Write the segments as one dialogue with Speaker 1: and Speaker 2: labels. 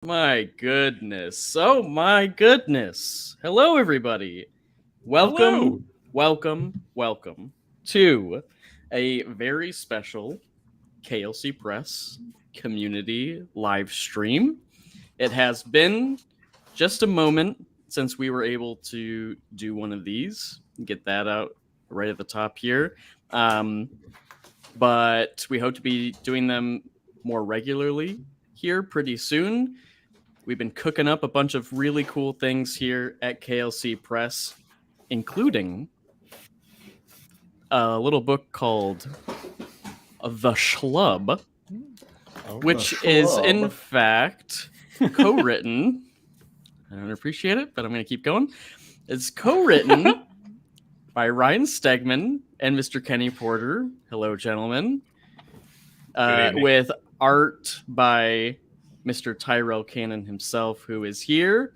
Speaker 1: My goodness. Oh my goodness. Hello, everybody. Welcome, welcome to a very special KLC Press community live stream. It has been just a moment since we were able to do one of these, get that out right at the top here. But we hope to be doing them more regularly here pretty soon. We've been cooking up a bunch of really cool things here at KLC Press, including a little book called The SCHLUB, which is in fact co-written. I don't appreciate it, but I'm going to keep going. It's co-written by Ryan Stegman and Mr. Kenny Porter. Hello, gentlemen. With art by Mr. Tyrell Cannon himself, who is here.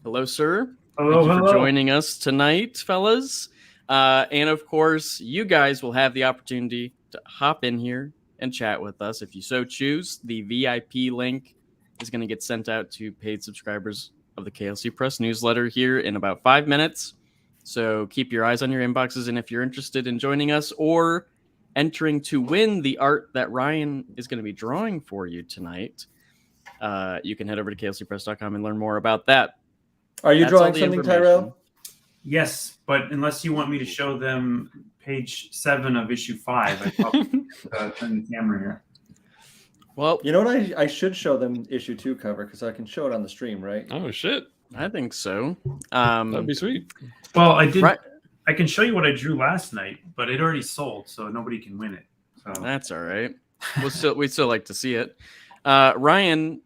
Speaker 1: Hello, sir.
Speaker 2: Hello,
Speaker 1: Thank you for joining us tonight, fellas. And of course, you guys will have the opportunity to hop in here and chat with us if you so choose. The VIP link is going to get sent out to paid subscribers of the KLC Press newsletter here in about 5 minutes. So keep your eyes on your inboxes, and if you're interested in joining us or entering to win the art that Ryan is going to be drawing for you tonight, you can head over to klcpress.com and learn more about that.
Speaker 3: Are you drawing something, Tyrell?
Speaker 2: Yes, but unless you want me to show them page 7 of issue 5, I probably turn the camera here.
Speaker 1: Well,
Speaker 3: you know what? I should show them issue 2 cover because I can show it on the stream, right?
Speaker 4: Oh shit!
Speaker 1: I think so.
Speaker 4: That'd be sweet.
Speaker 2: Well, I did. Right. I can show you what I drew last night, but it already sold, so nobody can win it. So
Speaker 1: that's all right. We'd still like to see it. Ryan,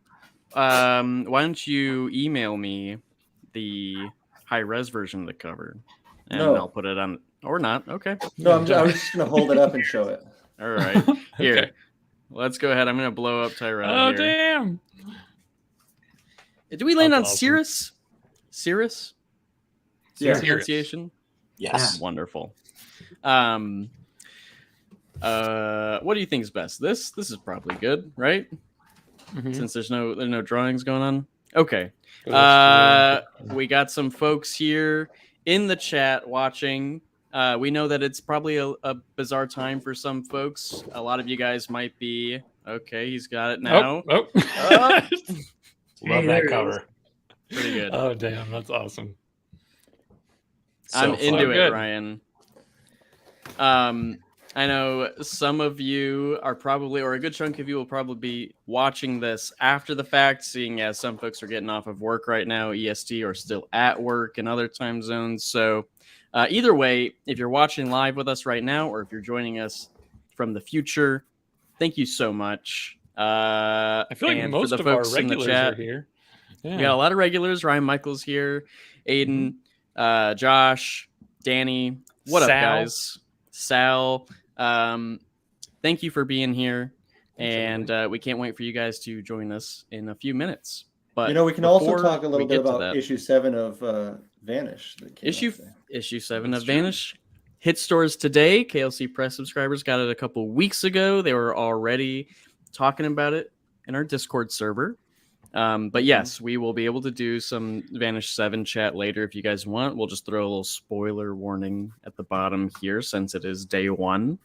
Speaker 1: why don't you email me the high-res version of the cover, and I'll put it on, or not. Okay.
Speaker 3: No, I was just gonna hold it up and show it.
Speaker 1: All right. Here, okay. Let's go ahead. I'm gonna blow up Tyrell.
Speaker 4: Oh
Speaker 1: here.
Speaker 4: Damn!
Speaker 1: Did we land on
Speaker 4: awesome.
Speaker 1: Cirrus? Cirrus?
Speaker 3: Yeah.
Speaker 1: Pronunciation?
Speaker 5: Yes.
Speaker 1: Yeah. Wonderful. What do you think is best? This is probably good, right? Mm-hmm. Since there's no drawings going on. Okay. We got some folks here in the chat watching. We know that it's probably a bizarre time for some folks. A lot of you guys might be okay. He's got it now.
Speaker 4: Love that cover.
Speaker 1: Pretty good.
Speaker 4: Oh damn, that's awesome.
Speaker 1: I'm into it, Ryan. I know some of you are probably, or a good chunk of you will probably be watching this after the fact, seeing as some folks are getting off of work right now, EST, or still at work in other time zones. So either way, if you're watching live with us right now, or if you're joining us from the future, thank you so much.
Speaker 4: I feel like most of our regulars are here. Yeah.
Speaker 1: We got a lot of regulars. Ryan Michaels here, Aiden, Josh, Danny. What up, guys? Sal. Thank you for being here, and we can't wait for you guys to join us in a few minutes. But
Speaker 3: we can also talk a little bit about issue 7 of Vanish.
Speaker 1: Issue 7 of Vanish hit stores today. KLC Press subscribers got it a couple weeks ago. They were already talking about it in our Discord server. But yes, we will be able to do some Vanish 7 chat later if you guys want. We'll just throw a little spoiler warning at the bottom here since it is day 1.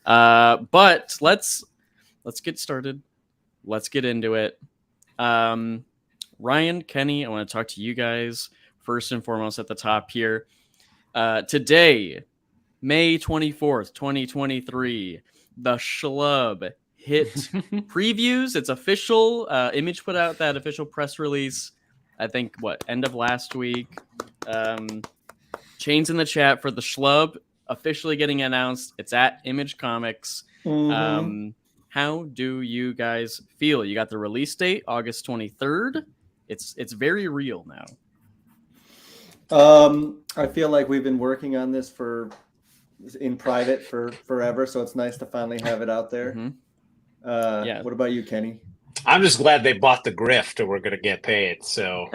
Speaker 1: But let's get started. Let's get into it. Ryan, Kenny, I want to talk to you guys first and foremost at the top here. Today, May 24th, 2023, the SCHLUB hit previews. It's official. Image put out that official press release, I think, end of last week. Chains in the chat for the SCHLUB officially getting announced. It's at Image Comics.
Speaker 3: Mm-hmm.
Speaker 1: How do you guys feel? You got the release date, August 23rd. It's very real now.
Speaker 3: I feel like we've been working on this in private for forever, so it's nice to finally have it out there.
Speaker 1: Mm-hmm.
Speaker 3: What about you, Kenny?
Speaker 5: I'm just glad they bought the grift and we're going to get paid. So,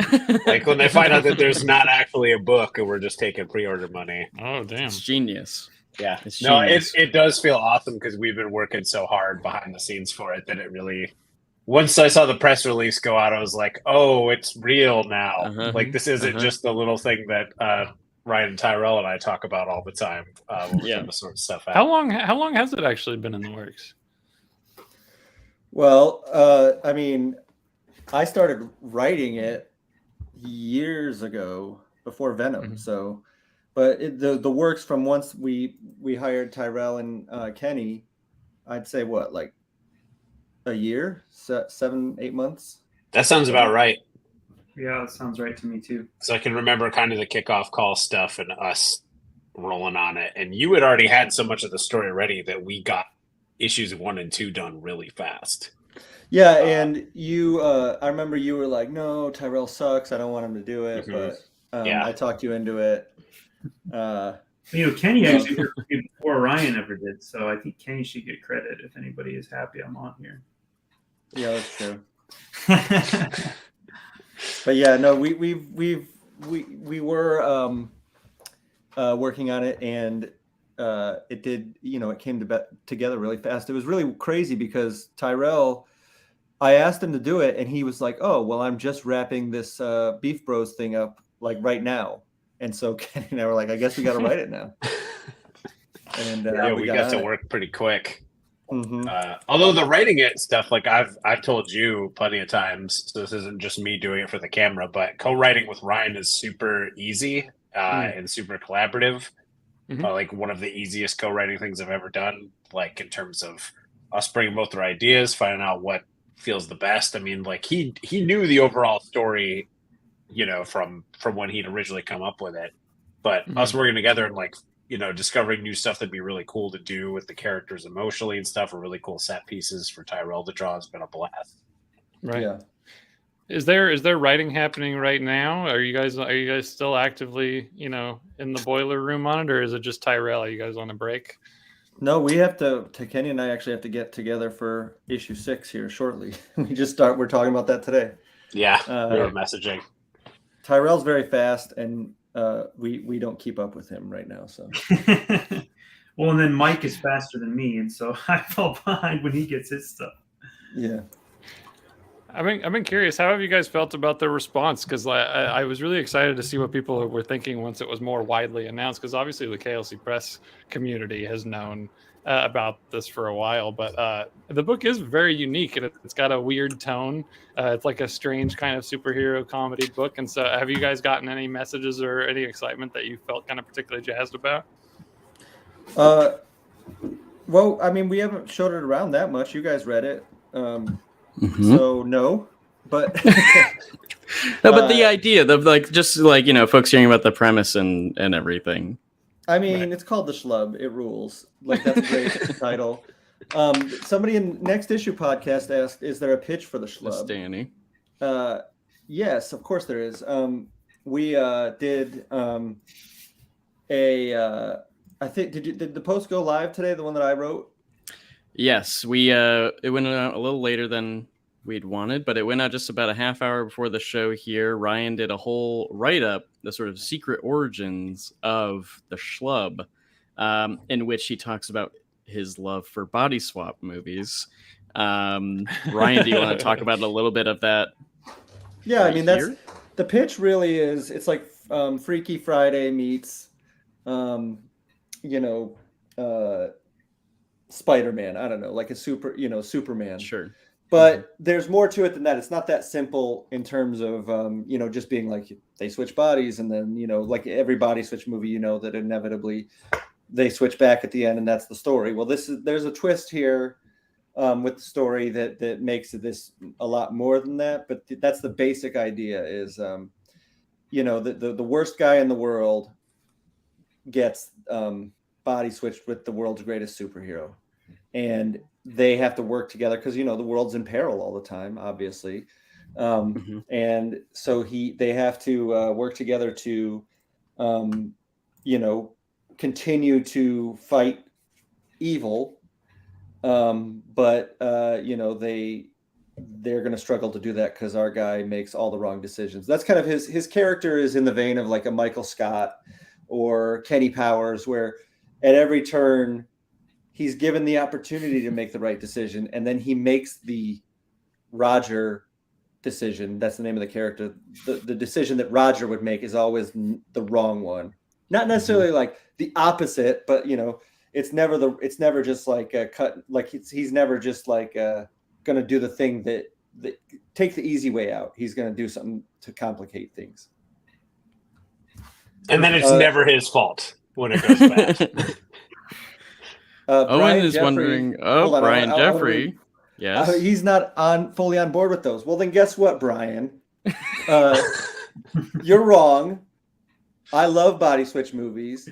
Speaker 5: like, when they find out that there's not actually a book and we're just taking pre-order money.
Speaker 4: Oh, damn.
Speaker 1: It's genius.
Speaker 5: Yeah.
Speaker 1: It's
Speaker 5: it does feel awesome because we've been working so hard behind the scenes for it that it really once I saw the press release go out, I was like, oh, it's real now.
Speaker 1: Uh-huh.
Speaker 5: Like, this isn't just the little thing that Ryan and Tyrell and I talk about all the time when we're putting this sort of stuff out.
Speaker 4: How long has it actually been in the works?
Speaker 3: Well, I mean, I started writing it years ago before Venom. So, but the works from once we hired Tyrell and Kenny, I'd say what, like a year, 7-8 months.
Speaker 5: That sounds about right.
Speaker 2: Yeah, that sounds right to me too.
Speaker 5: So I can remember kind of the kickoff call stuff and us rolling on it. And you had already had so much of the story ready that we got issues 1 and 2 done really fast.
Speaker 3: Yeah, and you, I remember you were like, "No, Tyrell sucks. I don't want him to do it." But I talked you into it.
Speaker 2: Kenny actually did it before Ryan ever did, so I think Kenny should get credit if anybody is happy I'm on here.
Speaker 3: Yeah, that's true. But yeah, no, we were working on it, and it did, it came together really fast. It was really crazy because Tyrell, I asked him to do it, and he was like, "Oh, well, I'm just wrapping this Beef Bros thing up like right now." And so Kenny and I were like, "I guess we got to write it now." And
Speaker 5: we got to work pretty quick.
Speaker 3: Mm-hmm.
Speaker 5: Although the writing it stuff, like I've told you plenty of times, so this isn't just me doing it for the camera, but co-writing with Ryan is super easy and super collaborative. Like one of the easiest co-writing things I've ever done, like in terms of us bringing both our ideas, finding out what feels the best. I mean, like he knew the overall story, from when he'd originally come up with it, but us working together and like, discovering new stuff that'd be really cool to do with the characters emotionally and stuff, or really cool set pieces for Tyrell to draw has been a blast.
Speaker 4: Right.
Speaker 3: Yeah.
Speaker 4: Is there writing happening right now? Are you guys still actively, in the boiler room on it, or is it just Tyrell? Are you guys on a break?
Speaker 3: No, we have to Kenny and I actually have to get together for issue 6 here shortly. We're talking about that today.
Speaker 5: Yeah, we were messaging.
Speaker 3: Tyrell's very fast, and we don't keep up with him right now. So,
Speaker 2: well, and then Mike is faster than me, and so I fall behind when he gets his stuff.
Speaker 3: Yeah,
Speaker 4: I've been curious. How have you guys felt about the response? Because I was really excited to see what people were thinking once it was more widely announced. Because obviously the KLC Press community has known about this for a while, but the book is very unique, and it's got a weird tone. It's like a strange kind of superhero comedy book. And so, have you guys gotten any messages or any excitement that you felt kind of particularly jazzed about?
Speaker 3: Well, I mean, we haven't showed it around that much. You guys read it. So no, but
Speaker 1: no, but the idea of folks hearing about the premise and everything.
Speaker 3: I mean, It's called the SCHLUB. It rules. Like, that's a great title. Somebody in Next Issue podcast asked, "Is there a pitch for the SCHLUB?"
Speaker 1: Danny.
Speaker 3: Yes, of course there is. We did I think did the post go live today? The one that I wrote.
Speaker 1: Yes, it went out a little later than we'd wanted, but it went out just about a half hour before the show here. Ryan did a whole write-up, the sort of secret origins of the SCHLUB, in which he talks about his love for body swap movies. Ryan, do you want to talk about a little bit of that?
Speaker 3: Yeah, I mean, that's the pitch really is. It's like Freaky Friday meets, Spider-Man. I don't know, like a Superman.
Speaker 1: Sure.
Speaker 3: But there's more to it than that. It's not that simple in terms of, just being like they switch bodies and then, like every body switch movie, that inevitably they switch back at the end and that's the story. Well, there's a twist here with the story that makes this a lot more than that. But that's the basic idea is, the worst guy in the world gets body switched with the world's greatest superhero. And they have to work together because the world's in peril all the time, obviously, and so they have to work together to, continue to fight evil, but they're going to struggle to do that because our guy makes all the wrong decisions. That's kind of his character is in the vein of like a Michael Scott or Kenny Powers, where at every turn he's given the opportunity to make the right decision, and then he makes the Roger decision, that's the name of the character, the decision that Roger would make is always the wrong one. Not necessarily like the opposite, but you know, it's never just like a cut, like he's never just like gonna do the thing that take the easy way out. He's gonna do something to complicate things.
Speaker 5: And then it's never his fault when it goes bad.
Speaker 1: Owen is
Speaker 3: Jeffrey,
Speaker 1: wondering. Oh, Brian Jeffrey. Yes.
Speaker 3: He's not fully on board with those. Well, then guess what, Brian? You're wrong. I love body switch movies.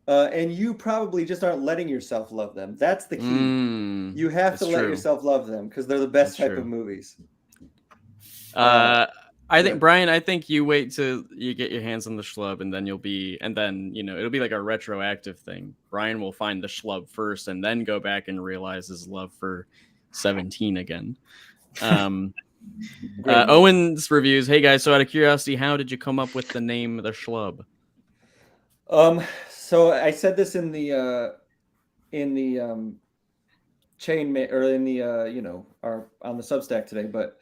Speaker 3: And you probably just aren't letting yourself love them. That's the key. You have to let yourself love them because they're the best type of movies.
Speaker 1: I think Brian, I think you wait till you get your hands on the Schlub, and then you know, it'll be like a retroactive thing. Brian will find the Schlub first, and then go back and realize his love for 17 again. Owen's reviews. Hey guys, so out of curiosity, how did you come up with the name the Schlub?
Speaker 3: So I said this in the chain or in the you know, our on the Substack today, but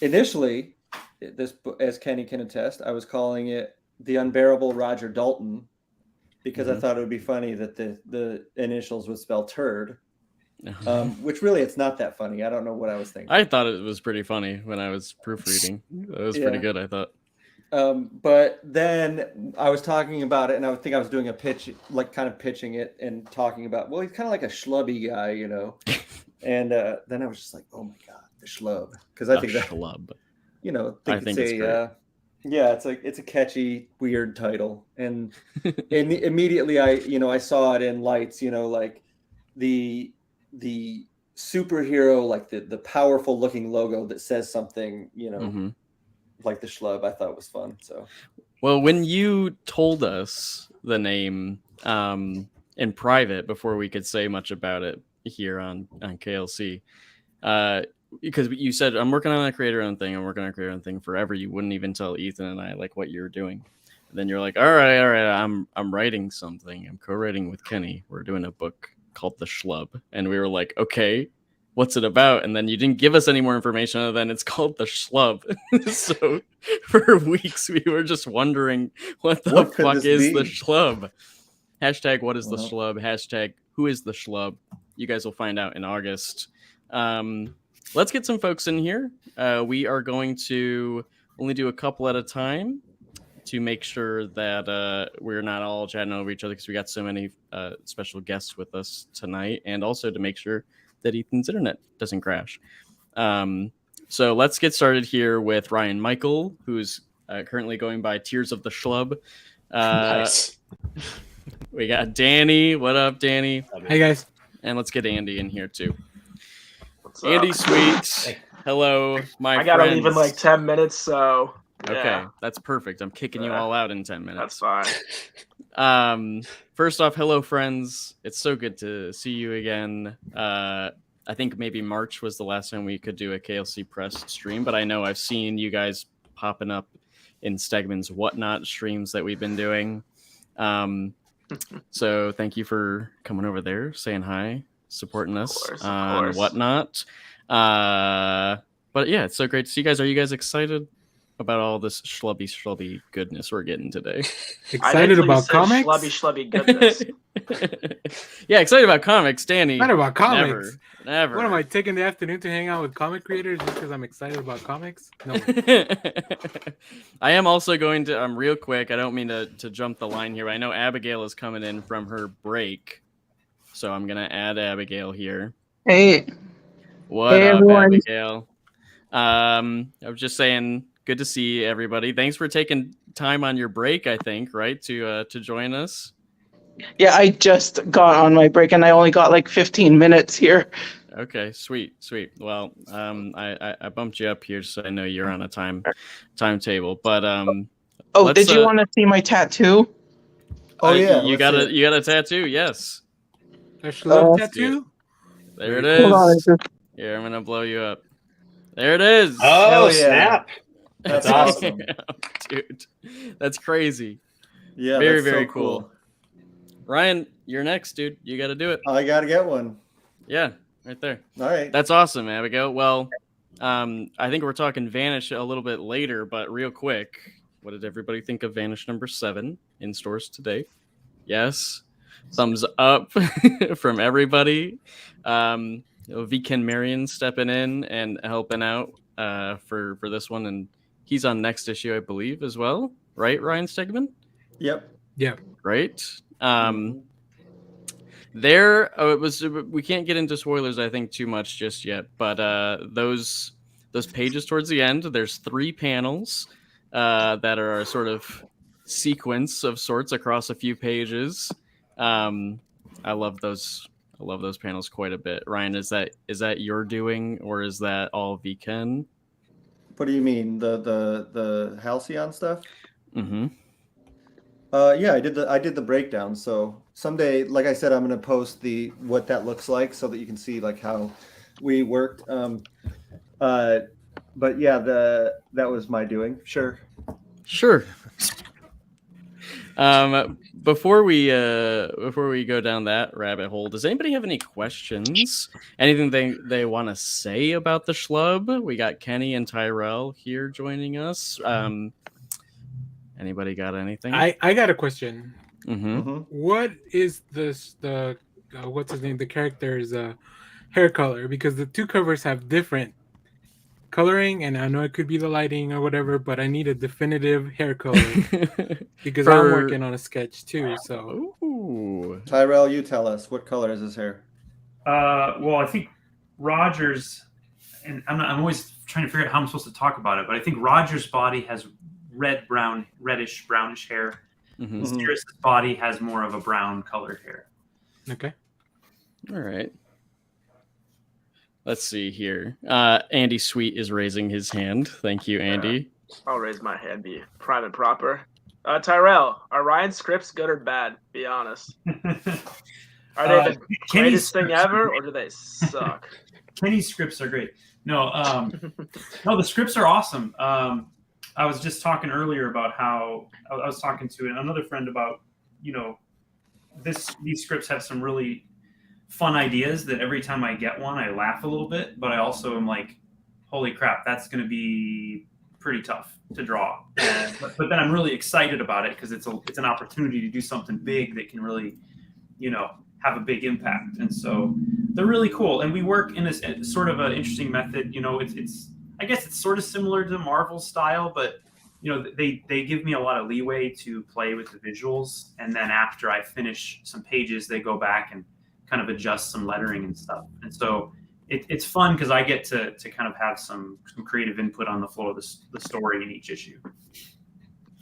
Speaker 3: initially, this, as Kenny can attest, I was calling it The Unbearable Roger Dalton because I thought it would be funny that the initials would spell turd, which really it's not that funny. I don't know what I was thinking.
Speaker 1: I thought it was pretty funny when I was proofreading. It was pretty good, I thought.
Speaker 3: But then I was talking about it, and I think I was doing a pitch, like kind of pitching it and talking about, well, he's kind of like a schlubby guy, you know. And then I was just like, oh my god, the Schlub, because I think that
Speaker 1: Schlub.
Speaker 3: You know,
Speaker 1: I think it's great.
Speaker 3: Yeah, it's a catchy, weird title, and immediately I saw it in lights, you know, like the superhero, like the powerful looking logo that says something, you know, like the Schlub. I thought it was fun. So,
Speaker 1: well, when you told us the name in private before we could say much about it here on KLC, because you said, I'm working on a creator-owned thing. I'm working on a creator-owned thing forever. You wouldn't even tell Ethan and I like what you were doing. And then you're like, all right. I'm writing something. I'm co-writing with Kenny. We're doing a book called The Schlub. And we were like, okay, what's it about? And then you didn't give us any more information other than it's called The Schlub. So for weeks, we were just wondering what the fuck is The Schlub? Hashtag what is the Schlub? Hashtag who is the Schlub? You guys will find out in August. Let's get some folks in here. We are going to only do a couple at a time to make sure that we're not all chatting over each other because we got so many special guests with us tonight, and also to make sure that Ethan's internet doesn't crash. So let's get started here with Ryan Michael, who's currently going by Tears of the Schlub.
Speaker 5: Nice.
Speaker 1: We got Danny. What up, Danny?
Speaker 6: Hey, guys.
Speaker 1: And let's get Andy in here, too. Andy Sweets, hello, my friend.
Speaker 6: I gotta leave in like 10 minutes, so
Speaker 1: okay,
Speaker 6: yeah.
Speaker 1: That's perfect. I'm kicking you all out in 10 minutes.
Speaker 6: That's fine.
Speaker 1: First off, hello, friends. It's so good to see you again. I think maybe March was the last time we could do a KLC Press stream, but I know I've seen you guys popping up in Stegman's Whatnot streams that we've been doing. So thank you for coming over there, saying hi, supporting us on Whatnot. But yeah, it's so great to see you guys. Are you guys excited about all this schlubby goodness we're getting today?
Speaker 6: Excited about comics?
Speaker 7: Schlubby goodness.
Speaker 1: Yeah, excited about comics, Danny.
Speaker 6: Excited about comics?
Speaker 1: Never.
Speaker 6: What am I, taking the afternoon to hang out with comic creators just because I'm excited about comics? No.
Speaker 1: I am also going to, real quick, I don't mean to jump the line here, but I know Abigail is coming in from her break. So I'm going to add Abigail here.
Speaker 8: Hey.
Speaker 1: What up, everyone. Abigail? I was just saying, good to see everybody. Thanks for taking time on your break, I think, right, to join us.
Speaker 8: Yeah, I just got on my break, and I only got like 15 minutes here.
Speaker 1: Okay, sweet. Well, I bumped you up here so I know you're on a timetable. But
Speaker 8: oh, did you want to see my tattoo?
Speaker 3: Oh yeah,
Speaker 1: you got a tattoo? Yes.
Speaker 6: A Schlub tattoo?
Speaker 1: There it is.
Speaker 8: Hold on,
Speaker 1: Here, I'm gonna blow you up. There it is.
Speaker 5: Oh,
Speaker 3: yeah.
Speaker 5: snap.
Speaker 3: That's awesome.
Speaker 1: Dude, that's crazy.
Speaker 3: Yeah,
Speaker 1: very
Speaker 3: that's
Speaker 1: very
Speaker 3: so
Speaker 1: cool. Ryan, you're next, dude. You got to do it.
Speaker 3: I got to get one.
Speaker 1: Yeah, right there.
Speaker 3: All right.
Speaker 1: That's awesome, Abigail. Well, I think we're talking Vanish a little bit later, but real quick, what did everybody think of Vanish number 7 in stores today? Yes, thumbs up from everybody. Ken Marion stepping in and helping out for this one, and he's on next issue, I believe, as well. Right, Ryan Stegman?
Speaker 3: Yep.
Speaker 6: Yeah.
Speaker 1: Right. We can't get into spoilers, I think, too much just yet, but those pages towards the end, there's 3 panels that are a sort of sequence of sorts across a few pages. I love those panels quite a bit. Ryan, is that your doing, or is that all Ken?
Speaker 3: What do you mean, the Halcyon stuff?
Speaker 1: Mm-hmm.
Speaker 3: Yeah, I did the breakdown. So someday, like I said, I'm going to post what that looks like so that you can see like how we worked. But yeah, that was my doing. Sure.
Speaker 1: Before we go down that rabbit hole, does anybody have any questions? Anything they want to say about the SCHLUB? We got Kenny and Tyrell here joining us. Anybody got anything?
Speaker 6: I got a question.
Speaker 1: Mm-hmm.
Speaker 6: What is the what's his name? The character's hair color, because the 2 covers have different coloring, and I know it could be the lighting or whatever, but I need a definitive hair color because I'm working on a sketch too. So,
Speaker 1: ooh.
Speaker 3: Tyrell, you tell us, what color is his hair?
Speaker 2: Well, I think Roger's, and I'm always trying to figure out how I'm supposed to talk about it, but I think Roger's body has reddish brownish hair.
Speaker 1: Mm-hmm.
Speaker 2: Mysterious's body has more of a brown colored hair.
Speaker 6: okay.
Speaker 1: All right. Let's see here. Andy Sweet is raising his hand. Thank you, Andy.
Speaker 7: I'll raise my hand, be prime and proper. Tyrell, are Ryan's scripts good or bad? Be honest. Are they the greatest thing ever, or do they suck?
Speaker 2: Kenny's scripts are great. No, no, the scripts are awesome. I was just talking earlier about how I was talking to another friend about, these scripts have some really fun ideas that every time I get one, I laugh a little bit, but I also am like, holy crap, that's going to be pretty tough to draw. But then I'm really excited about it because it's an opportunity to do something big that can really, have a big impact. And so they're really cool. And we work in a sort of an interesting method. I guess it's sort of similar to Marvel's style, but they give me a lot of leeway to play with the visuals. And then after I finish some pages, they go back and kind of adjust some lettering and stuff. And so it's fun because I get to kind of have some creative input on the flow of the story in each issue.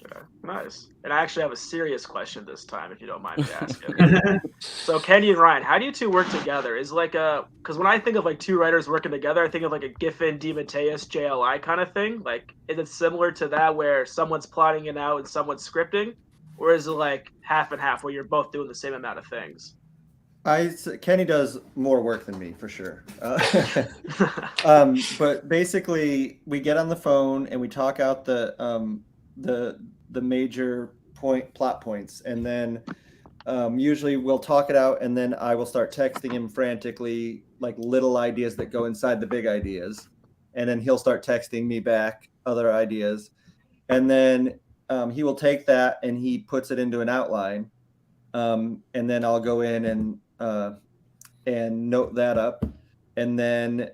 Speaker 7: Okay, nice. And I actually have a serious question this time, if you don't mind me asking. So Kenny and Ryan, how do you 2 work together? Is because when I think of 2 writers working together, I think of a Giffen, DeMatteis, JLI kind of thing. Is it similar to that where someone's plotting it out and someone's scripting? Or is it half and half where you're both doing the same amount of things?
Speaker 3: Kenny does more work than me, for sure. But basically, we get on the phone and we talk out the major plot points, and then usually we'll talk it out, and then I will start texting him frantically little ideas that go inside the big ideas, and then he'll start texting me back other ideas, and then he will take that and he puts it into an outline, and then I'll go in and note that up, and then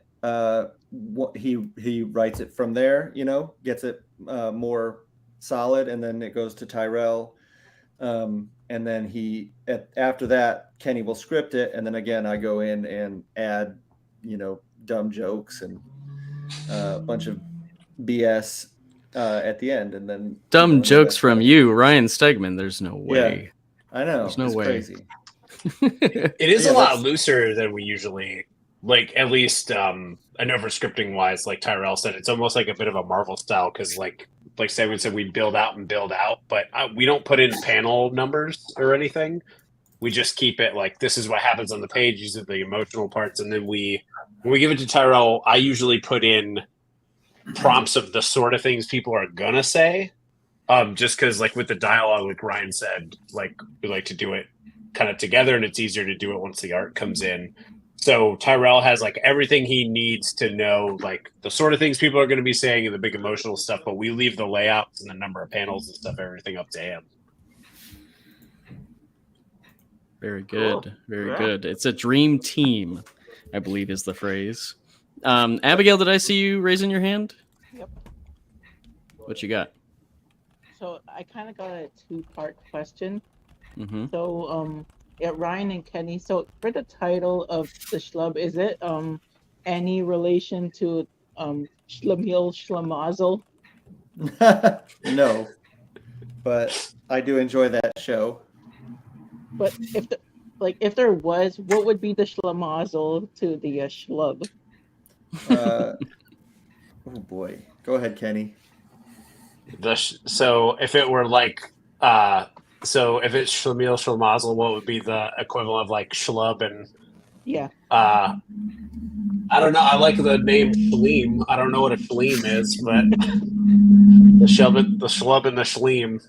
Speaker 3: he writes it from there, gets it more solid, and then it goes to Tyrell, and then after that Kenny will script it, and then again I go in and add dumb jokes and a bunch of BS at the end, and then
Speaker 1: dumb jokes from you, Ryan Stegman. There's no way.
Speaker 3: Yeah, I know.
Speaker 1: There's no way.
Speaker 3: Crazy.
Speaker 5: It is a lot looser than we usually at least I know for scripting wise, like Tyrell said, it's almost like a bit of a Marvel style because like Stegman said, we build out, but we don't put in panel numbers or anything. We just keep it like this is what happens on the page. These are the emotional parts, and then when we give it to Tyrell, I usually put in prompts of the sort of things people are gonna say, just because like with the dialogue, like Ryan said, like we like to do it kind of together, and it's easier to do it once the art comes in. So Tyrell has like everything he needs to know, like the sort of things people are going to be saying and the big emotional stuff, but we leave the layouts and the number of panels and stuff, everything up to him.
Speaker 1: Very good.
Speaker 7: Cool.
Speaker 1: Very
Speaker 7: Yeah.
Speaker 1: good. It's a dream team, I believe is the phrase. Abigail, did I see you raising your hand?
Speaker 8: Yep.
Speaker 1: What you got?
Speaker 8: So I kind of got a two-part question.
Speaker 1: Mm-hmm.
Speaker 8: So, yeah, Ryan and Kenny. So for the title of the Schlub, is it any relation to Schlemiel Schlemazel?
Speaker 3: No, but I do enjoy that show.
Speaker 8: But if there was, what would be the Schlemazel to the Schlub?
Speaker 3: Oh boy, go ahead, Kenny.
Speaker 5: So if it were like, so if it's Schlemiel Schlemazel, what would be the equivalent of like Schlub and
Speaker 8: Yeah.
Speaker 5: I don't know. I like the name Schleem. I don't know what a Schleem is, but the Schlub and the Schleem.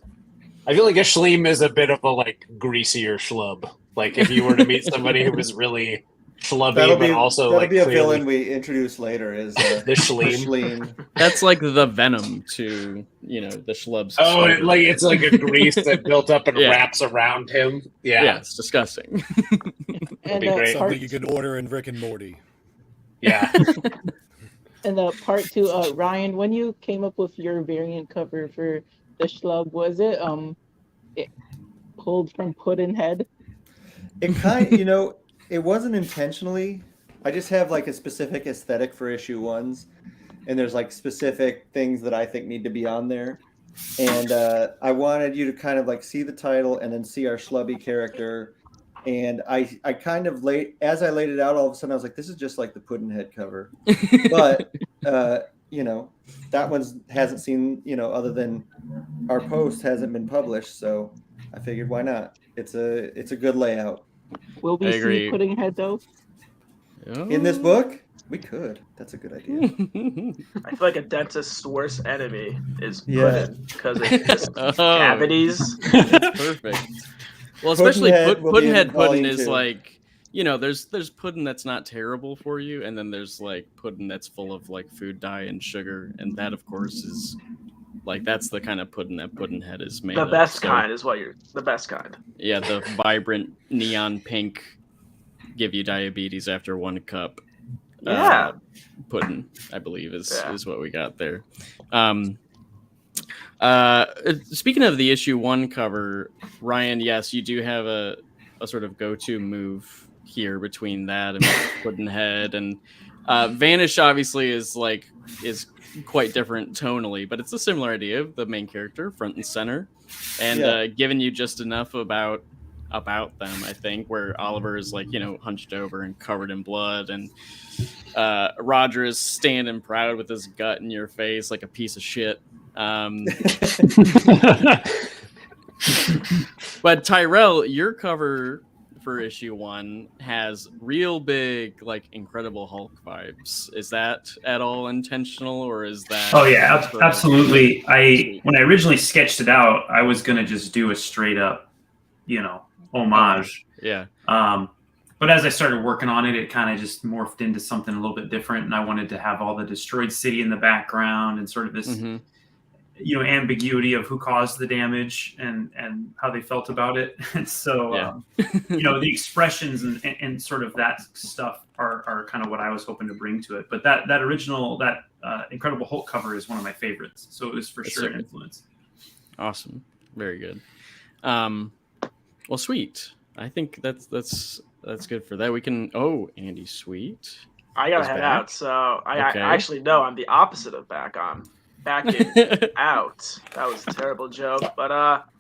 Speaker 5: I feel like a Schleem is a bit of a like greasier Schlub. Like if you were to meet somebody who was really schlubby, but also
Speaker 3: that'll
Speaker 5: like
Speaker 3: be a
Speaker 5: clearly
Speaker 3: villain we introduce later. Is
Speaker 5: the Schleem.
Speaker 3: Schleem.
Speaker 1: That's like the venom to, the Schlub's.
Speaker 5: Oh,
Speaker 1: flavor.
Speaker 5: like it's like a grease that built up and
Speaker 1: Yeah.
Speaker 5: wraps around him.
Speaker 1: Yeah,
Speaker 5: Yeah,
Speaker 1: it's disgusting.
Speaker 8: And
Speaker 5: be great.
Speaker 9: Something you could order in Rick and Morty.
Speaker 5: yeah.
Speaker 8: And the part two, Ryan, when you came up with your variant cover for the Schlub, was it it pulled from Puddinhead?
Speaker 3: It kind, it wasn't intentionally. I just have like a specific aesthetic for issue ones, and there's like specific things that I think need to be on there. And I wanted you to kind of like see the title and then see our Schlubby character. And I kind of as I laid it out, all of a sudden I was like, this is just like the Puddinhead cover. But that one hasn't seen, other than our post hasn't been published, so I figured why not? It's a good layout.
Speaker 8: Will we
Speaker 1: I
Speaker 8: see
Speaker 1: agree.
Speaker 8: Puddinhead though?
Speaker 3: In this book, we could. That's a good idea.
Speaker 7: I feel like a dentist's worst enemy is
Speaker 3: Yeah.
Speaker 7: pudding because it's just
Speaker 1: Oh.
Speaker 7: cavities.
Speaker 1: That's perfect. Well, especially
Speaker 3: Puddinhead will be in
Speaker 1: Puddinhead pudding
Speaker 3: volume
Speaker 1: is
Speaker 3: 2.
Speaker 1: like, there's pudding that's not terrible for you, and then there's like pudding that's full of like food dye and sugar, and that of course is like that's the kind of pudding that Puddinhead is made
Speaker 7: The
Speaker 1: of.
Speaker 7: best
Speaker 1: So,
Speaker 7: kind is what you're. The best kind.
Speaker 1: Yeah, the vibrant neon pink give you diabetes after one cup.
Speaker 7: Yeah.
Speaker 1: Pudding, I believe, is what we got there. Speaking of the issue 1 cover, Ryan, yes, you do have a sort of go-to move here between that and Puddinhead, and Vanish obviously is quite different tonally, but it's a similar idea of the main character front and center, and giving you just enough about them, I think, where Oliver is like, hunched over and covered in blood, and Roger is standing proud with his gut in your face like a piece of shit. But Tyrell, your cover for issue 1 has real big, like, Incredible Hulk vibes. Is that at all intentional, or is that?
Speaker 2: Oh yeah, absolutely. When I originally sketched it out, I was gonna just do a straight up, homage.
Speaker 1: Yeah.
Speaker 2: But as I started working on it, it kind of just morphed into something a little bit different, and I wanted to have all the destroyed city in the background and sort of this, ambiguity of who caused the damage and how they felt about it. And so, the expressions and sort of that stuff are kind of what I was hoping to bring to it. But that original, Incredible Hulk cover is one of my favorites. So it was for sure an influence.
Speaker 1: Awesome. Very good. Well, sweet. I think that's good for that. We can. Oh, Andy Sweet.
Speaker 7: I gotta
Speaker 1: is
Speaker 7: head
Speaker 1: back.
Speaker 7: out. So I
Speaker 1: Okay.
Speaker 7: actually no, I'm the opposite of back on. Backing out. That was a terrible joke. But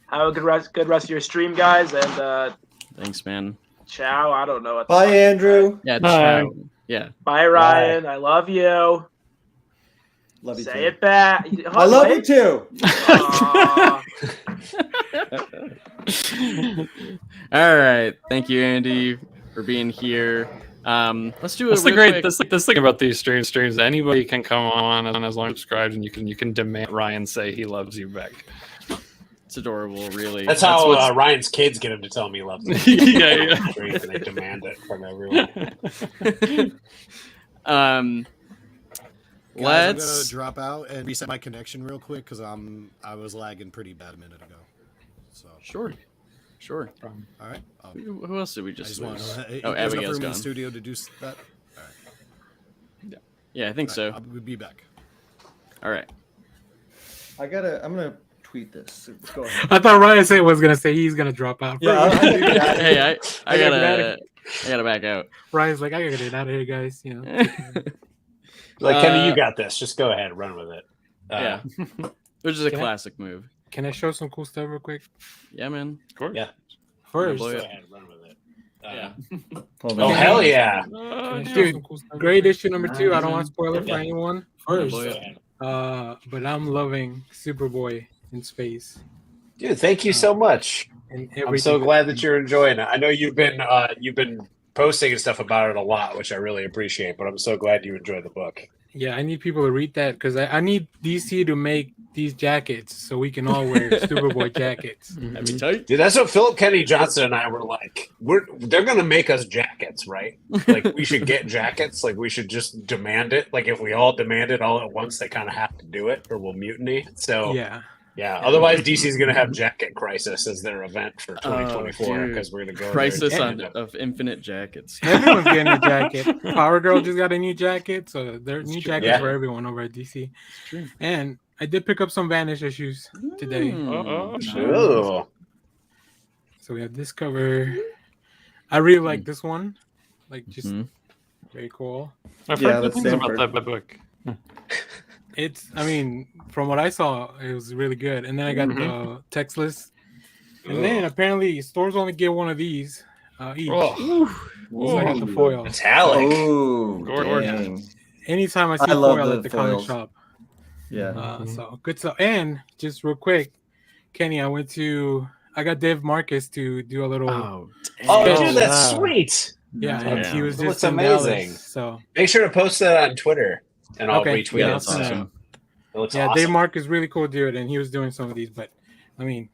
Speaker 7: have a good rest of your stream, guys, and
Speaker 1: Thanks, man.
Speaker 7: ciao. I don't know what.
Speaker 3: Bye, Andrew.
Speaker 1: Yeah.
Speaker 4: Bye.
Speaker 1: Ciao. Yeah.
Speaker 7: Bye, Ryan. I love you.
Speaker 3: Love you
Speaker 7: Say
Speaker 3: too.
Speaker 7: it back.
Speaker 3: I love you too.
Speaker 7: Aw.
Speaker 1: All right. Thank you, Andy, for being here. Let's do it.
Speaker 4: That's the great. This thing about these streams. Anybody can come on as long as subscribed, and you can demand Ryan say he loves you back.
Speaker 1: It's adorable, really.
Speaker 5: That's how
Speaker 1: what's-
Speaker 5: Ryan's kids get him to tell me he loves them.
Speaker 4: Yeah.
Speaker 5: And they demand it from everyone.
Speaker 9: Guys, I'm gonna
Speaker 1: Let's.
Speaker 9: drop out and reset my connection real quick because I was lagging pretty bad a minute ago. So
Speaker 1: Sure.
Speaker 9: all right.
Speaker 1: Who else did we
Speaker 9: I
Speaker 1: just
Speaker 9: just want
Speaker 1: lose?
Speaker 9: to.
Speaker 1: Oh,
Speaker 9: There's enough
Speaker 1: Abigail's
Speaker 9: room in
Speaker 1: gone.
Speaker 9: the studio to do that.
Speaker 1: Yeah, I think so.
Speaker 9: We'll be back.
Speaker 1: All right.
Speaker 3: I'm gonna tweet this. Go ahead.
Speaker 6: I thought Ryan was gonna say he's gonna drop out.
Speaker 3: Yeah,
Speaker 1: Hey, I
Speaker 6: gotta
Speaker 1: gotta back out.
Speaker 6: Ryan's like, I gotta get out of here, guys. You know.
Speaker 5: Like, Kenny, you got this. Just go ahead, run with it.
Speaker 1: Yeah. Which is a
Speaker 6: Can I-
Speaker 1: classic move.
Speaker 6: Can I show some cool stuff real quick?
Speaker 1: Yeah, man.
Speaker 4: Of course.
Speaker 5: Yeah.
Speaker 6: First,
Speaker 1: Blow
Speaker 5: Go
Speaker 1: it.
Speaker 5: ahead, run with it.
Speaker 1: Yeah.
Speaker 3: Hold
Speaker 5: Oh
Speaker 3: on.
Speaker 5: hell yeah!
Speaker 6: can I show
Speaker 7: Dude,
Speaker 6: some cool stuff? Great issue number 2. I don't want to spoil it for
Speaker 5: Yeah.
Speaker 6: anyone.
Speaker 1: Blow
Speaker 6: First,
Speaker 1: it.
Speaker 6: but I'm loving Superboy in space.
Speaker 5: Dude, thank you so much.
Speaker 6: And
Speaker 5: I'm so glad that you're enjoying it. I know you've been posting and stuff about it a lot, which I really appreciate. But I'm so glad you enjoyed the book.
Speaker 6: Yeah, I need people to read that because I need DC to make these jackets so we can all wear Superboy jackets.
Speaker 1: That'd be tight.
Speaker 5: Dude, that's what Philip Kenny Johnson and I were like. They're gonna make us jackets, right? Like we should get jackets. Like we should just demand it. Like if we all demand it all at once, they kind of have to do it, or we'll mutiny. So
Speaker 6: Yeah,
Speaker 5: Otherwise, DC's gonna have Jacket Crisis as their event for 2024
Speaker 1: dude.
Speaker 5: because we're gonna go
Speaker 1: Crisis
Speaker 5: there.
Speaker 1: of infinite jackets.
Speaker 6: everyone's getting a jacket. Power Girl just got a new jacket, so there are new
Speaker 1: true.
Speaker 6: jackets
Speaker 5: Yeah.
Speaker 6: for everyone over at DC.
Speaker 1: true.
Speaker 6: And I did pick up some Vanish issues today.
Speaker 4: Oh, shit.
Speaker 5: Ooh.
Speaker 6: So we have this cover. I really like this one. Like, just
Speaker 1: Mhm.
Speaker 6: very cool.
Speaker 4: I've
Speaker 3: Yeah,
Speaker 4: heard good
Speaker 3: that's
Speaker 4: things about
Speaker 3: Stanford.
Speaker 4: that book.
Speaker 6: I mean, from what I saw, it was really good. And then I got the text list. And then apparently stores only get one of these each.
Speaker 4: Oh,
Speaker 6: So I got the foil.
Speaker 5: Metallic.
Speaker 3: Oh,
Speaker 4: Gorgeous.
Speaker 3: dang.
Speaker 6: Anytime I see
Speaker 3: I love
Speaker 6: foil
Speaker 3: the
Speaker 6: at the comic
Speaker 3: foils.
Speaker 6: shop.
Speaker 3: Yeah.
Speaker 6: So good stuff. And just real quick, Kenny, I got Dave Marcus to do a little.
Speaker 1: Oh,
Speaker 5: Oh,
Speaker 1: damn.
Speaker 5: dude, that's
Speaker 4: wow.
Speaker 5: sweet.
Speaker 6: Yeah, and
Speaker 1: Yeah.
Speaker 6: he was
Speaker 5: That
Speaker 6: just
Speaker 5: looks
Speaker 6: in
Speaker 5: amazing.
Speaker 6: Dallas, so
Speaker 5: Make sure to post that on Twitter, and I'll
Speaker 6: Okay,
Speaker 5: retweet
Speaker 6: yeah,
Speaker 5: it.
Speaker 1: That's
Speaker 6: that's
Speaker 1: awesome.
Speaker 5: It looks
Speaker 6: yeah,
Speaker 5: awesome.
Speaker 6: Dave Mark is really cool dude, and he was doing some of these. But I mean,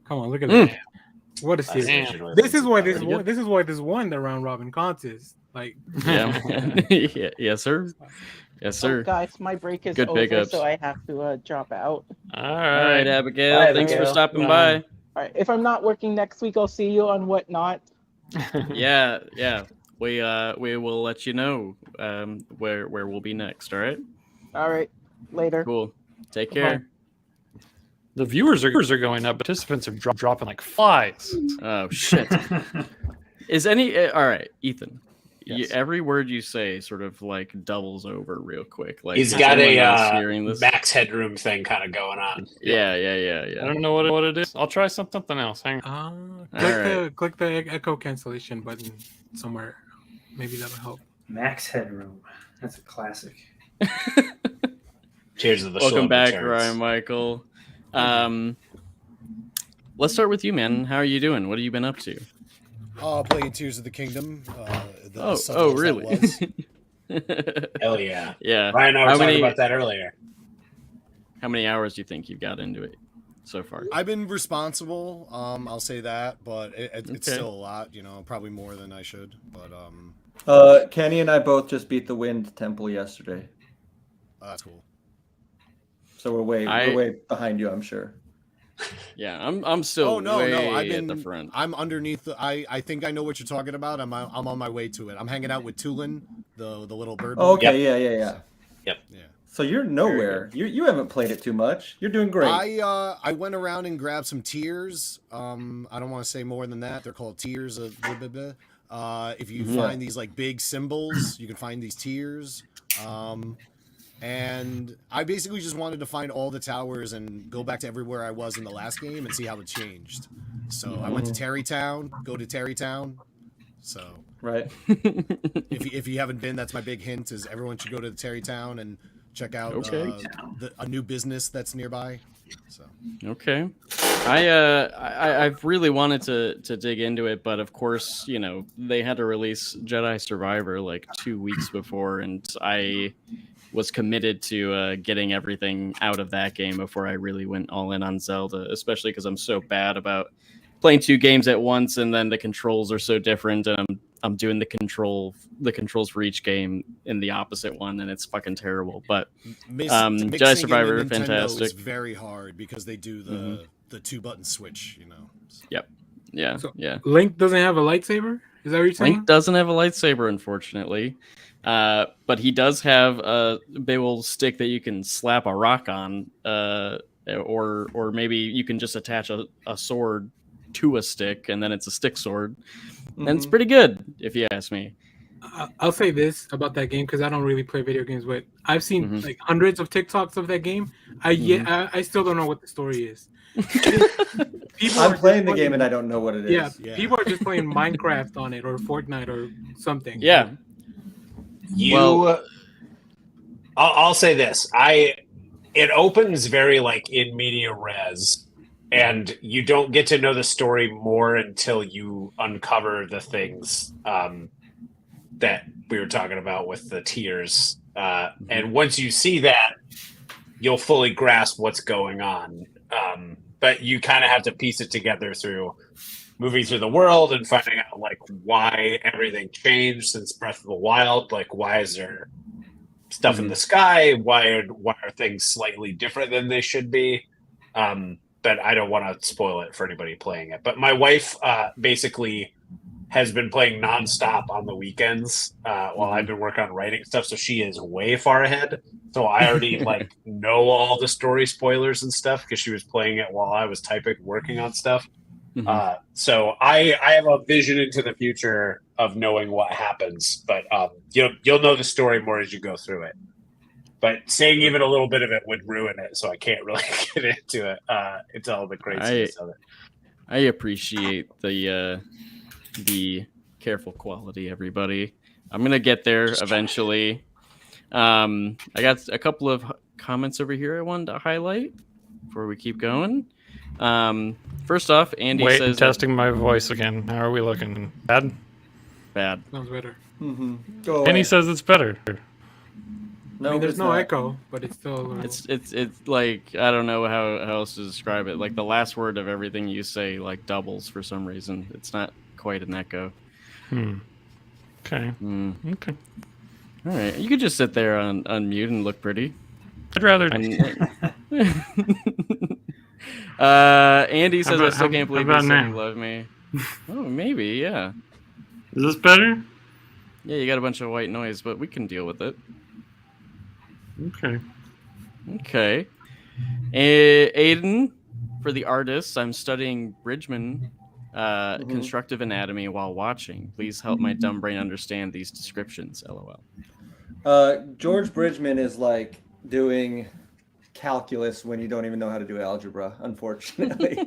Speaker 6: come on, look at
Speaker 1: Mm.
Speaker 6: that! What a
Speaker 5: Nice
Speaker 6: series!
Speaker 5: vision with
Speaker 6: This
Speaker 5: it.
Speaker 6: is why
Speaker 1: Pretty good.
Speaker 6: this is why this won the round robin contest. Like,
Speaker 1: Yeah. Yeah. Yes, sir. Yes,
Speaker 8: Oh,
Speaker 1: sir.
Speaker 8: guys, my break is
Speaker 1: Good
Speaker 8: over,
Speaker 1: pickups.
Speaker 8: so I have to drop out.
Speaker 4: all
Speaker 1: All right,
Speaker 4: right.
Speaker 1: Abigail.
Speaker 5: Bye,
Speaker 1: Thanks for
Speaker 5: Abigail.
Speaker 1: stopping
Speaker 4: Bye.
Speaker 1: by.
Speaker 8: All right, if I'm not working next week, I'll see you on Whatnot.
Speaker 1: Yeah. We will let you know where we'll be next. All right.
Speaker 8: All right, later.
Speaker 1: Cool. Take
Speaker 6: Bye.
Speaker 1: care.
Speaker 4: The viewers are going up. Participants are dropping like flies.
Speaker 1: Oh shit. Is any all right, Ethan?
Speaker 4: Yes.
Speaker 1: Every word you say sort of like doubles over real quick. Like
Speaker 5: He's
Speaker 1: is
Speaker 5: got
Speaker 1: anyone
Speaker 5: a
Speaker 1: else hearing this?
Speaker 5: max headroom thing kind of going on.
Speaker 1: Yeah.
Speaker 4: I don't know what it is. I'll try something else. Hang on.
Speaker 6: click the echo cancellation button somewhere. Maybe that'll help.
Speaker 2: Max Headroom. That's a classic.
Speaker 5: Cheers to the
Speaker 1: Welcome
Speaker 5: Schlub
Speaker 1: back,
Speaker 5: returns.
Speaker 1: Ryan Michael. Let's start with you, man. How are you doing? What have you been up to?
Speaker 9: Playing Tears of the Kingdom.
Speaker 1: Oh,
Speaker 9: subtle as that
Speaker 1: really?
Speaker 9: was.
Speaker 5: Hell yeah.
Speaker 1: Yeah.
Speaker 5: Ryan and I were
Speaker 1: How
Speaker 5: talking
Speaker 1: many-
Speaker 5: about that earlier.
Speaker 1: How many hours do you think you've got into it so far?
Speaker 9: I've been responsible. I'll say that, but it's
Speaker 1: Okay.
Speaker 9: still a lot. Probably more than I should. But
Speaker 3: Kenny and I both just beat the Wind Temple yesterday,
Speaker 9: that's cool.
Speaker 3: so we're way behind you, I'm sure.
Speaker 1: Yeah, I'm still
Speaker 9: Oh no,
Speaker 1: way
Speaker 9: no! I've
Speaker 1: at
Speaker 9: been.
Speaker 1: the front.
Speaker 9: I'm underneath. I think I know what you're talking about. I'm on my way to it. I'm hanging out with Tulin, the little bird.
Speaker 3: Oh, okay,
Speaker 5: Yep.
Speaker 3: yeah.
Speaker 9: Yeah.
Speaker 3: So you're nowhere. You haven't played it too much. You're doing great.
Speaker 9: I went around and grabbed some tears. I don't want to say more than that. They're called tears of blah, blah, blah. If you find these like big symbols, you can find these tears. And I basically just wanted to find all the towers and go back to everywhere I was in the last game and see how it changed. So I went to Terrytown. Go to Terrytown. So
Speaker 3: Right.
Speaker 9: if you haven't been, that's my big hint: is everyone should go to Terrytown and check out
Speaker 1: Okay.
Speaker 9: a new business that's nearby. So
Speaker 1: Okay. I've really wanted to dig into it, but of course, they had to release Jedi Survivor like 2 weeks before, and I was committed to getting everything out of that game before I really went all in on Zelda, especially because I'm so bad about playing 2 games at once, and then the controls are so different, and I'm doing the controls for each game in the opposite one, and it's fucking terrible. But
Speaker 9: Mixing
Speaker 1: Jedi
Speaker 9: it
Speaker 1: Survivor,
Speaker 9: in Nintendo
Speaker 1: fantastic.
Speaker 9: is very hard because they do the 2-button switch, you know.
Speaker 1: Yep. Yeah.
Speaker 6: So,
Speaker 1: yeah.
Speaker 6: Link doesn't have a lightsaber? Is that what you're saying?
Speaker 1: Link doesn't have a lightsaber, unfortunately. But he does have a big old stick that you can slap a rock on, or maybe you can just attach a sword to a stick, and then it's a stick sword. And it's pretty good, if you ask me.
Speaker 6: I'll say this about that game because I don't really play video games, but I've seen like hundreds of TikToks of that game. I still don't know what the story is.
Speaker 3: I'm playing the game and I don't know what it is.
Speaker 6: Yeah, people are just playing Minecraft on it or Fortnite or something.
Speaker 1: Yeah.
Speaker 5: I'll say this. It opens very like in media res, and you don't get to know the story more until you uncover the things that we were talking about with the tiers. And once you see that, you'll fully grasp what's going on. But you kind of have to piece it together through moving through the world and finding out like why everything changed since Breath of the Wild. Like, why is there stuff in the sky? Why are things slightly different than they should be? But I don't want to spoil it for anybody playing it. But my wife basically has been playing nonstop on the weekends while I've been working on writing stuff. So she is way far ahead. So I already like know all the story spoilers and stuff because she was playing it while I was working on stuff. So I have a vision into the future of knowing what happens, but you'll know the story more as you go through it. But saying even a little bit of it would ruin it, so I can't really get into it. It's all the craziness of it.
Speaker 1: I appreciate the careful quality, everybody. I'm gonna get there eventually. I got a couple of comments over here I wanted to highlight before we keep going. First off, Andy says...
Speaker 4: testing my voice again. How are we looking? Bad?
Speaker 1: Bad.
Speaker 6: Sounds better.
Speaker 4: Penny says it's better.
Speaker 3: No,
Speaker 6: I mean, there's no echo, but it's still a little...
Speaker 1: It's like, I don't know how else to describe it. Like the last word of everything you say like doubles for some reason. It's not quite an echo.
Speaker 4: Okay. Okay.
Speaker 1: All right. You could just sit there on mute and look pretty.
Speaker 4: I'd rather...
Speaker 1: Andy says, I still can't believe you said you love me. Oh, maybe, yeah.
Speaker 4: Is this better?
Speaker 1: Yeah, you got a bunch of white noise, but we can deal with it. Okay. Aiden, for the artists, I'm studying Bridgman constructive anatomy while watching. Please help my dumb brain understand these descriptions. LOL.
Speaker 3: George Bridgman is like doing calculus when you don't even know how to do algebra, unfortunately.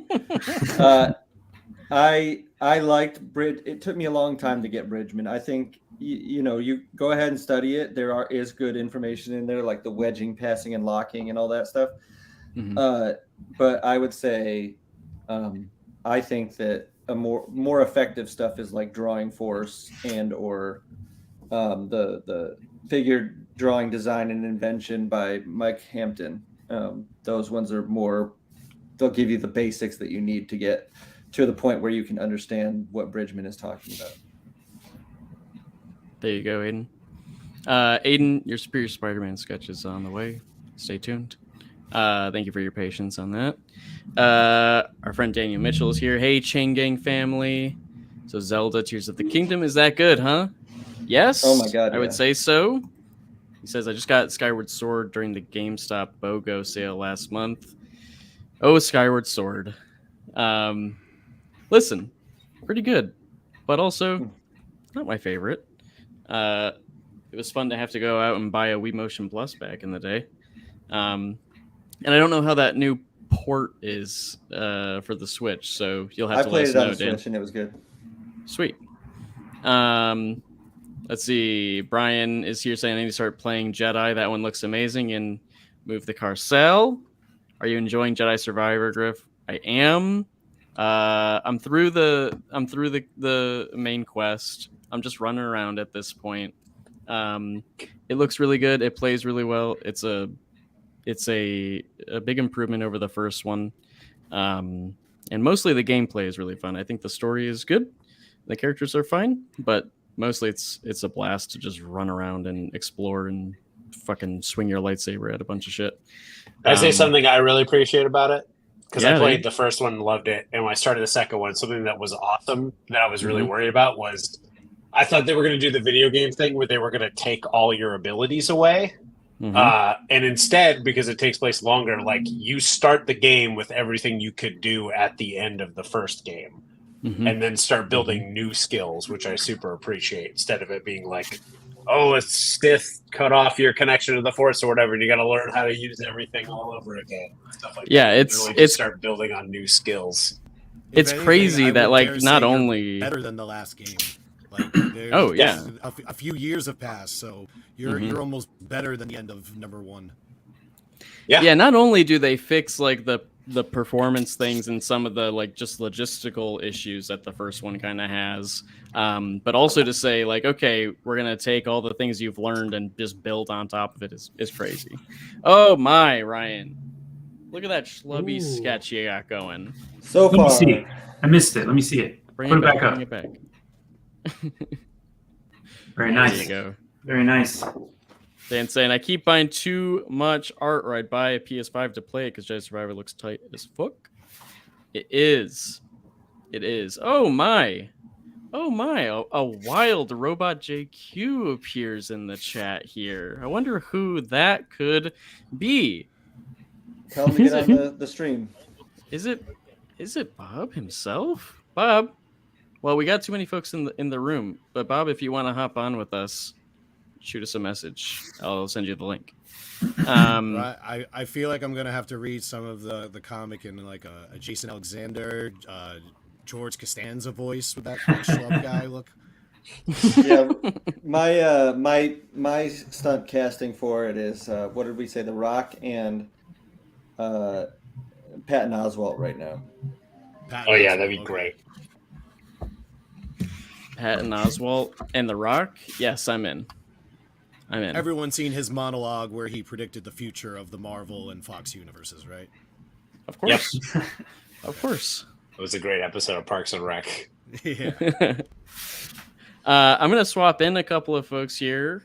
Speaker 3: I liked it took me a long time to get Bridgman. I think you go ahead and study it. There is good information in there, like the wedging, passing, and locking and all that stuff. But I would say I think that a more effective stuff is like drawing force and or the figure drawing design and invention by Mike Hampton. Those ones are they'll give you the basics that you need to get to the point where you can understand what Bridgman is talking about.
Speaker 1: There you go, Aiden. Aiden, your Superior Spider-Man sketch is on the way. Stay tuned. Thank you for your patience on that. Our friend Daniel Mitchell is here. Hey, Chain Gang family. So Zelda Tears of the Kingdom, is that good, huh? Yes.
Speaker 3: Oh my God,
Speaker 1: I would say so. He says, I just got Skyward Sword during the GameStop BOGO sale last month. Oh, Skyward Sword. Listen, pretty good, but also not my favorite. It was fun to have to go out and buy a Wii Motion Plus back in the day. And I don't know how that new port is for the Switch, so you'll have to let us know, Dan. I played it on the Switch,
Speaker 3: and it was good.
Speaker 1: Sweet. Let's see. Brian is here saying I need to start playing Jedi. That one looks amazing. And Move the Carcel. Are you enjoying Jedi Survivor, Griff? I am. I'm through the main quest. I'm just running around at this point. It looks really good. It plays really well. It's a big improvement over the first one. And mostly the gameplay is really fun. I think the story is good. The characters are fine, but mostly it's a blast to just run around and explore and fucking swing your lightsaber at a bunch of shit.
Speaker 5: Can I say something I really appreciate about it? Because I played
Speaker 1: dude.
Speaker 5: the first one and loved it. And when I started the second one, something that was awesome that I was really worried about was I thought they were going to do the video game thing where they were going to take all your abilities away. And instead, because it takes place longer, like you start the game with everything you could do at the end of the first game. And then start building new skills, which I super appreciate, instead of it being like, oh, a Sith cut off your connection to the Force or whatever, and you got to learn how to use everything all over again. Stuff like that.
Speaker 1: It's
Speaker 5: really just start building on new skills.
Speaker 1: It's crazy that like not only
Speaker 9: better than the last game. Like, a few years have passed, so you're almost better than the end of number 1.
Speaker 1: Yeah. Not only do they fix like the performance things and some of the like just logistical issues that the first one kind of has, but also to say like, okay, we're gonna take all the things you've learned and just build on top of it is crazy. Oh my, Ryan, look at that schlubby sketch you got going.
Speaker 3: So
Speaker 2: far, let me see. I missed it. Let me see it. Put it back up.
Speaker 1: Bring it back.
Speaker 2: Very nice.
Speaker 1: There you go.
Speaker 2: Very nice.
Speaker 1: Dan saying, I keep buying too much art, or I'd buy a PS5 to play it because Jedi Survivor looks tight as fuck. It is. Oh my. A wild robot JQ appears in the chat here. I wonder who that could be.
Speaker 3: Tell him to get on the stream.
Speaker 1: Is it Bob himself? Bob? Well, we got too many folks in the room, but Bob, if you want to hop on with us, shoot us a message. I'll send you the link.
Speaker 9: I feel like I'm gonna have to read some of the comic in like a Jason Alexander, George Costanza voice with that schlub guy look.
Speaker 3: Yeah, my stunt casting for it is what did we say? The Rock and Patton Oswalt right now.
Speaker 5: That'd be great.
Speaker 1: Patton Oswalt and The Rock. Yes, I'm in.
Speaker 9: Everyone's seen his monologue where he predicted the future of the Marvel and Fox universes, right?
Speaker 1: Of course. Yep. Of course.
Speaker 5: It was a great episode of Parks and Rec.
Speaker 9: Yeah.
Speaker 1: I'm going to swap in a couple of folks here.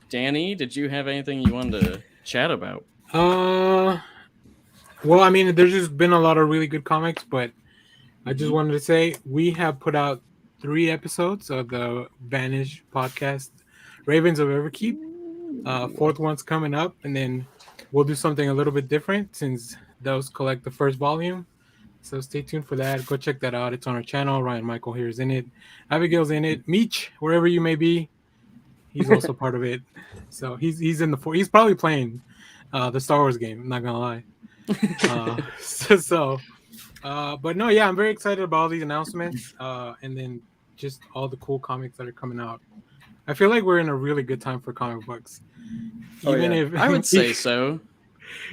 Speaker 1: Danny, did you have anything you wanted to chat about?
Speaker 6: Well, I mean, there's just been a lot of really good comics, but I just wanted to say we have put out 3 episodes of the Vanish podcast, Ravens of Everkeep. 4th one's coming up, and then we'll do something a little bit different since those collect the first volume. So stay tuned for that. Go check that out. It's on our channel. Ryan Michael here is in it. Abigail's in it. Meech, wherever you may be, he's also part of it. So he's in the he's probably playing the Star Wars game. I'm not gonna lie. But no, yeah, I'm very excited about all these announcements, and then just all the cool comics that are coming out. I feel like we're in a really good time for comic books. If
Speaker 1: I would say so.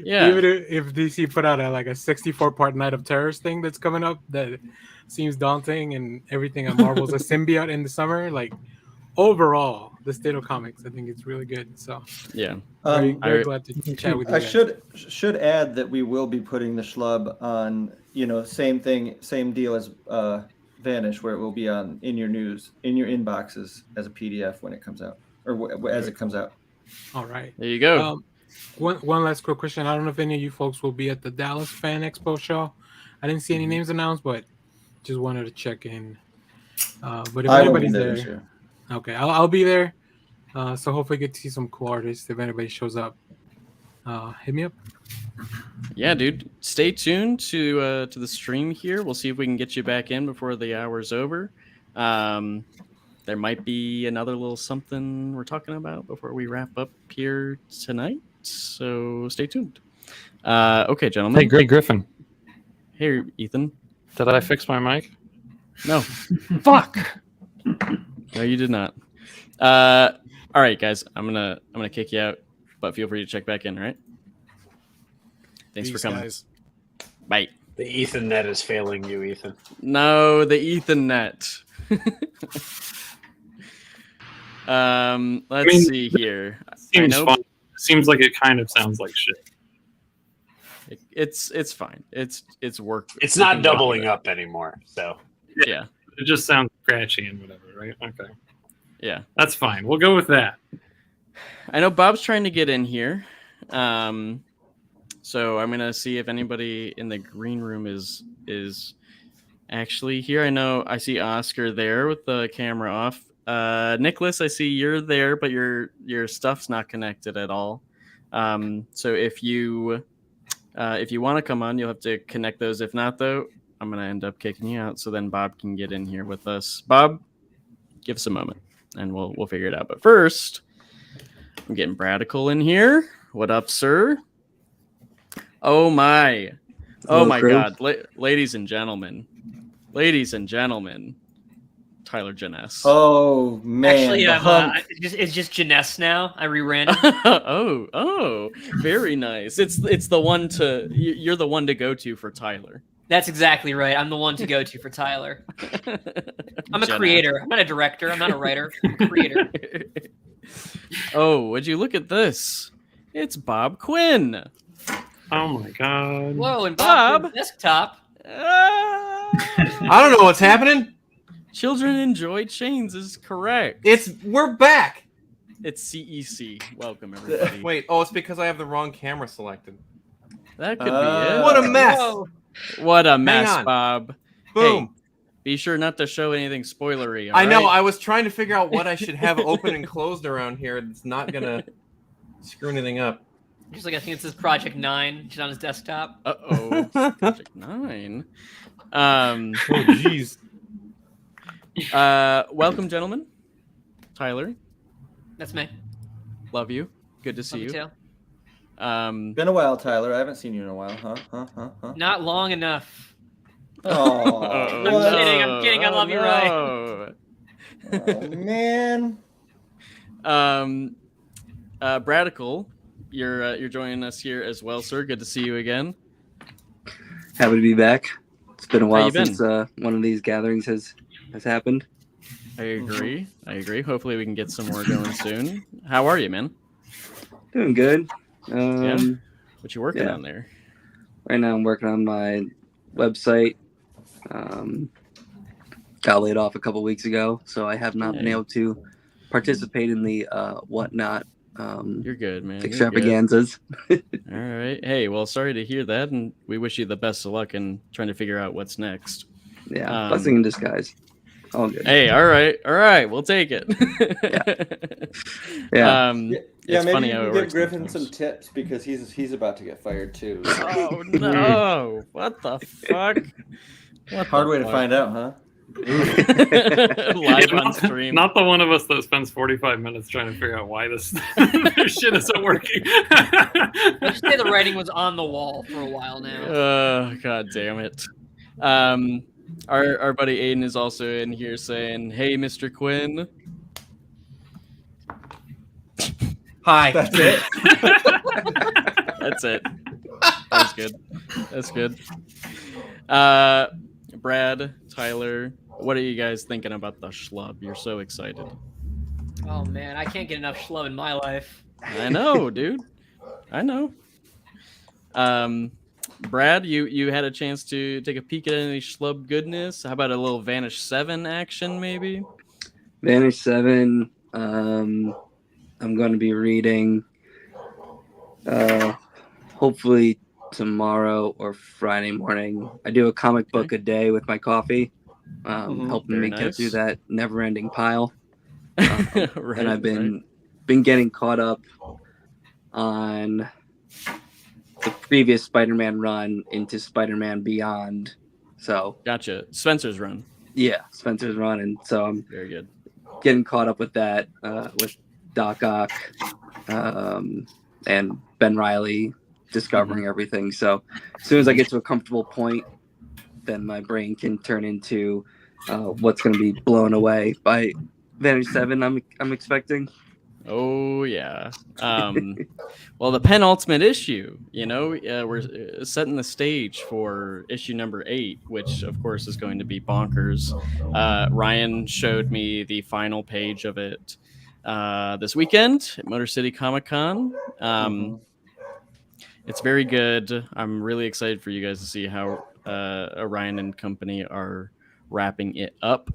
Speaker 1: Yeah.
Speaker 6: Even if DC put out a 64-part Night of Terrors thing that's coming up that seems daunting, and everything at Marvel's a symbiote in the summer, like overall, the state of comics, I think it's really good. So
Speaker 1: yeah,
Speaker 6: very glad to chat with you.
Speaker 3: I should add that we will be putting the Schlub on, same deal as Vanish, where it will be in your inboxes as a PDF when it comes out, or as it comes out.
Speaker 6: All right,
Speaker 1: there you go.
Speaker 6: One last quick question. I don't know if any of you folks will be at the Dallas Fan Expo show. I didn't see any names announced, but just wanted to check in. But if anybody's there, okay, I'll be there. So hopefully get to see some cool artists if anybody shows up. Hit me up.
Speaker 1: Yeah, dude. Stay tuned to the stream here. We'll see if we can get you back in before the hour's over. There might be another little something we're talking about before we wrap up here tonight. So stay tuned. Okay, gentlemen.
Speaker 4: Hey, Greg Griffin.
Speaker 1: Hey, Ethan.
Speaker 4: Did I fix my mic?
Speaker 1: No.
Speaker 4: Fuck.
Speaker 1: No, you did not. All right, guys. I'm gonna kick you out, but feel free to check back in. All right. Thanks for coming.
Speaker 9: Guys.
Speaker 1: Bye.
Speaker 5: The Ethan net is failing you, Ethan.
Speaker 1: No, the Ethan net. Let's see here.
Speaker 4: Seems fun. Seems like it kind of sounds like shit.
Speaker 1: It's fine. It's work.
Speaker 5: It's not doubling up anymore. So
Speaker 1: yeah,
Speaker 4: it just sounds scratchy and whatever, right? Okay.
Speaker 1: Yeah,
Speaker 4: that's fine. We'll go with that.
Speaker 1: I know Bob's trying to get in here. So I'm gonna see if anybody in the green room is actually here. I know I see Oscar there with the camera off. Nicholas, I see you're there, but your stuff's not connected at all. So if you want to come on, you'll have to connect those. If not, though, I'm gonna end up kicking you out. So then Bob can get in here with us. Bob, give us a moment, and we'll figure it out. But first, I'm getting Bradical in here. What up, sir? Oh my! Oh my God, ladies and gentlemen, Tyler Janess.
Speaker 3: Oh man!
Speaker 10: Actually, it's just Janess now. I reran.
Speaker 1: oh, very nice. It's the one to you're the one to go to for Tyler.
Speaker 10: That's exactly right. I'm the one to go to for Tyler. I'm a creator. I'm not a director. I'm not a writer. I'm a creator.
Speaker 1: Oh, would you look at this? It's Bob Quinn.
Speaker 4: Oh my God!
Speaker 10: Whoa, and Bob desktop.
Speaker 11: I don't know what's happening.
Speaker 1: Children Enjoy Chains is correct.
Speaker 11: We're back.
Speaker 1: It's CEC. Welcome everybody.
Speaker 11: Wait, it's because I have the wrong camera selected.
Speaker 1: That could be it.
Speaker 11: What a mess!
Speaker 10: Whoa.
Speaker 1: What a mess, Bob.
Speaker 11: Boom.
Speaker 1: Hey, be sure not to show anything spoilery.
Speaker 11: I know. I was trying to figure out what I should have open and closed around here that's not gonna screw anything up.
Speaker 10: Just like I think it says Project 9 just on his desktop.
Speaker 1: Project 9.
Speaker 11: Oh jeez.
Speaker 1: Welcome, gentlemen. Tyler.
Speaker 10: That's me.
Speaker 1: Love you. Good to see you.
Speaker 10: Too.
Speaker 3: Been a while, Tyler. I haven't seen you in a while, huh?
Speaker 10: Not long enough.
Speaker 3: Oh,
Speaker 10: I'm kidding. I love you, Ryan.
Speaker 3: Oh man.
Speaker 1: Bradical, you're joining us here as well, sir. Good to see you again.
Speaker 12: Happy to be back. It's been a while
Speaker 1: been?
Speaker 12: since one of these gatherings has happened.
Speaker 1: I agree. Hopefully we can get some more going soon. How are you, man?
Speaker 12: Doing good.
Speaker 1: What you working on there?
Speaker 12: Right now I'm working on my website. Got laid off a couple weeks ago, so I have not been able to participate in the whatnot.
Speaker 1: You're good, man.
Speaker 12: Extravaganzas.
Speaker 1: All right. Hey, well, sorry to hear that, and we wish you the best of luck in trying to figure out what's next.
Speaker 12: Yeah, blessing in disguise. All good.
Speaker 1: Hey, all right, we'll take it.
Speaker 12: Yeah.
Speaker 3: Maybe
Speaker 1: funny
Speaker 3: you
Speaker 1: how
Speaker 3: can
Speaker 1: it
Speaker 3: give
Speaker 1: works
Speaker 3: Griffin
Speaker 1: sometimes.
Speaker 3: some tips because he's about to get fired too.
Speaker 1: Oh no! What the fuck?
Speaker 3: Hard way to find out, huh?
Speaker 1: Live on stream.
Speaker 4: Not the one of us that spends 45 minutes trying to figure out why this shit isn't working.
Speaker 10: Let's say the writing was on the wall for a while now.
Speaker 1: Oh, God damn it. Our buddy Aiden is also in here saying, "Hey, Mr. Quinn."
Speaker 11: Hi.
Speaker 3: That's it.
Speaker 1: That's it. That's good. Brad, Tyler, what are you guys thinking about the SCHLUB? You're so excited.
Speaker 10: Oh man, I can't get enough SCHLUB in my life.
Speaker 1: I know, dude. I know. Brad, you had a chance to take a peek at any SCHLUB goodness. How about a little Vanish 7 action, maybe?
Speaker 12: Vanish 7. I'm going to be reading hopefully tomorrow or Friday morning. I do a comic book a day with my coffee, helping me get through that never-ending pile. And I've been getting caught up on the previous Spider-Man run into Spider-Man Beyond. So
Speaker 1: gotcha. Spencer's run.
Speaker 12: Yeah, Spencer's run, and so I'm
Speaker 1: very good.
Speaker 12: Getting caught up with that with Doc Ock and Ben Reilly discovering everything. So as soon as I get to a comfortable point, then my brain can turn into what's going to be blown away by Vanish 7. I'm expecting.
Speaker 1: Oh yeah. Well, the penultimate issue, we're setting the stage for issue number 8, which of course is going to be bonkers. Ryan showed me the final page of it this weekend at Motor City Comic Con. It's very good. I'm really excited for you guys to see how Orion and company are wrapping it up.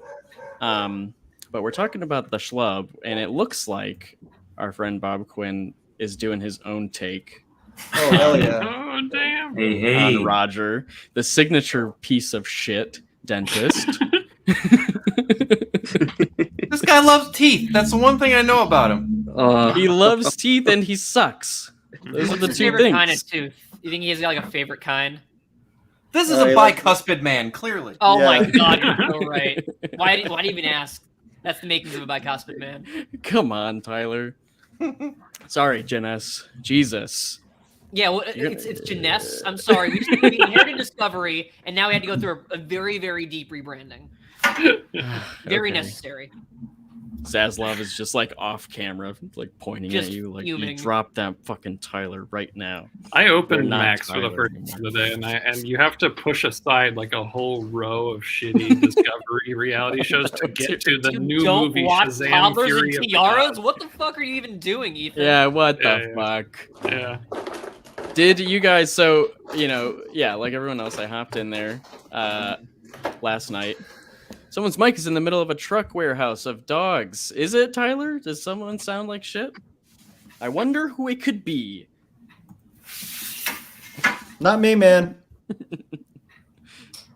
Speaker 1: But we're talking about the SCHLUB, and it looks like our friend Bob Quinn is doing his own take.
Speaker 3: Oh, hell yeah.
Speaker 4: Oh, damn.
Speaker 2: Hey.
Speaker 1: On Roger, the signature piece of shit dentist.
Speaker 11: This guy loves teeth. That's the one thing I know about him.
Speaker 1: He loves teeth and he sucks. Those are the
Speaker 10: His
Speaker 1: two
Speaker 10: favorite
Speaker 1: things.
Speaker 10: kind of tooth. You think he has like a favorite kind?
Speaker 11: This is a bicuspid man, clearly.
Speaker 10: Oh my god, you're so right. Why do you even ask? That's the makings of a bicuspid man.
Speaker 1: Come on, Tyler. Sorry, Jen S. Jesus.
Speaker 10: Yeah, well, it's Janess. I'm sorry. We inherited Discovery, and now we had to go through a very, very deep rebranding. Very necessary.
Speaker 1: Zaslav is just like off camera, like pointing
Speaker 10: Just
Speaker 1: at you, like
Speaker 10: fuming.
Speaker 1: you drop that fucking Tyler right now.
Speaker 4: I opened
Speaker 1: You're not
Speaker 4: Max for the
Speaker 1: Tyler
Speaker 4: first
Speaker 1: anymore.
Speaker 4: time today, and you have to push aside like a whole row of shitty Discovery reality shows to get to the new
Speaker 10: Don't
Speaker 4: movie
Speaker 10: watch
Speaker 4: Shazam
Speaker 10: toddlers
Speaker 4: Fury
Speaker 10: and
Speaker 4: of the
Speaker 10: tiaras?
Speaker 4: Gods.
Speaker 10: What the fuck are you even doing, Ethan?
Speaker 1: Yeah, what the
Speaker 4: Yeah.
Speaker 1: fuck?
Speaker 4: Yeah.
Speaker 1: Did you guys? So like everyone else, I hopped in there last night. Someone's mic is in the middle of a truck warehouse of dogs. Is it, Tyler? Does someone sound like shit? I wonder who it could be.
Speaker 3: Not me, man.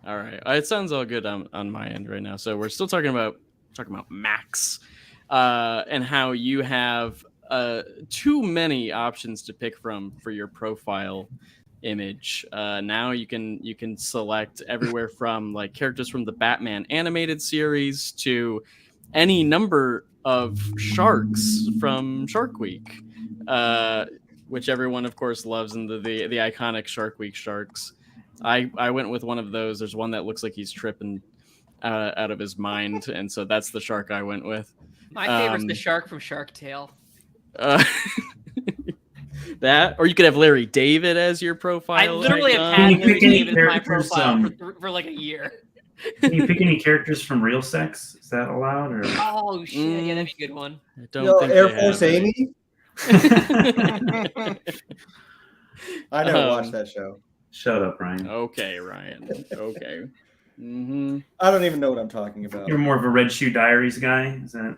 Speaker 1: All right, it sounds all good on my end right now. So we're still talking about Max and how you have too many options to pick from for your profile image. Now you can select everywhere from like characters from the Batman animated series to any number of sharks from Shark Week, which everyone of course loves, and the iconic Shark Week sharks. I went with one of those. There's one that looks like he's tripping out of his mind, and so that's the shark I went with.
Speaker 10: My favorite's the shark from Shark Tale.
Speaker 1: That, or you could have Larry David as your profile.
Speaker 10: I literally have
Speaker 1: icon.
Speaker 10: had Larry David in my
Speaker 2: characters,
Speaker 10: profile for like a year.
Speaker 2: Can you pick any characters from Real Sex? Is that allowed? Or
Speaker 10: Oh shit, yeah, that'd be a good one.
Speaker 1: I don't think
Speaker 3: Air
Speaker 1: they
Speaker 3: Force
Speaker 1: have
Speaker 3: Amy? I never
Speaker 1: Um,
Speaker 3: watched that show.
Speaker 2: shut up, Ryan.
Speaker 1: Okay, Ryan. Okay.
Speaker 3: I don't even know what I'm talking about.
Speaker 2: You're more of a Red Shoe Diaries guy, is that?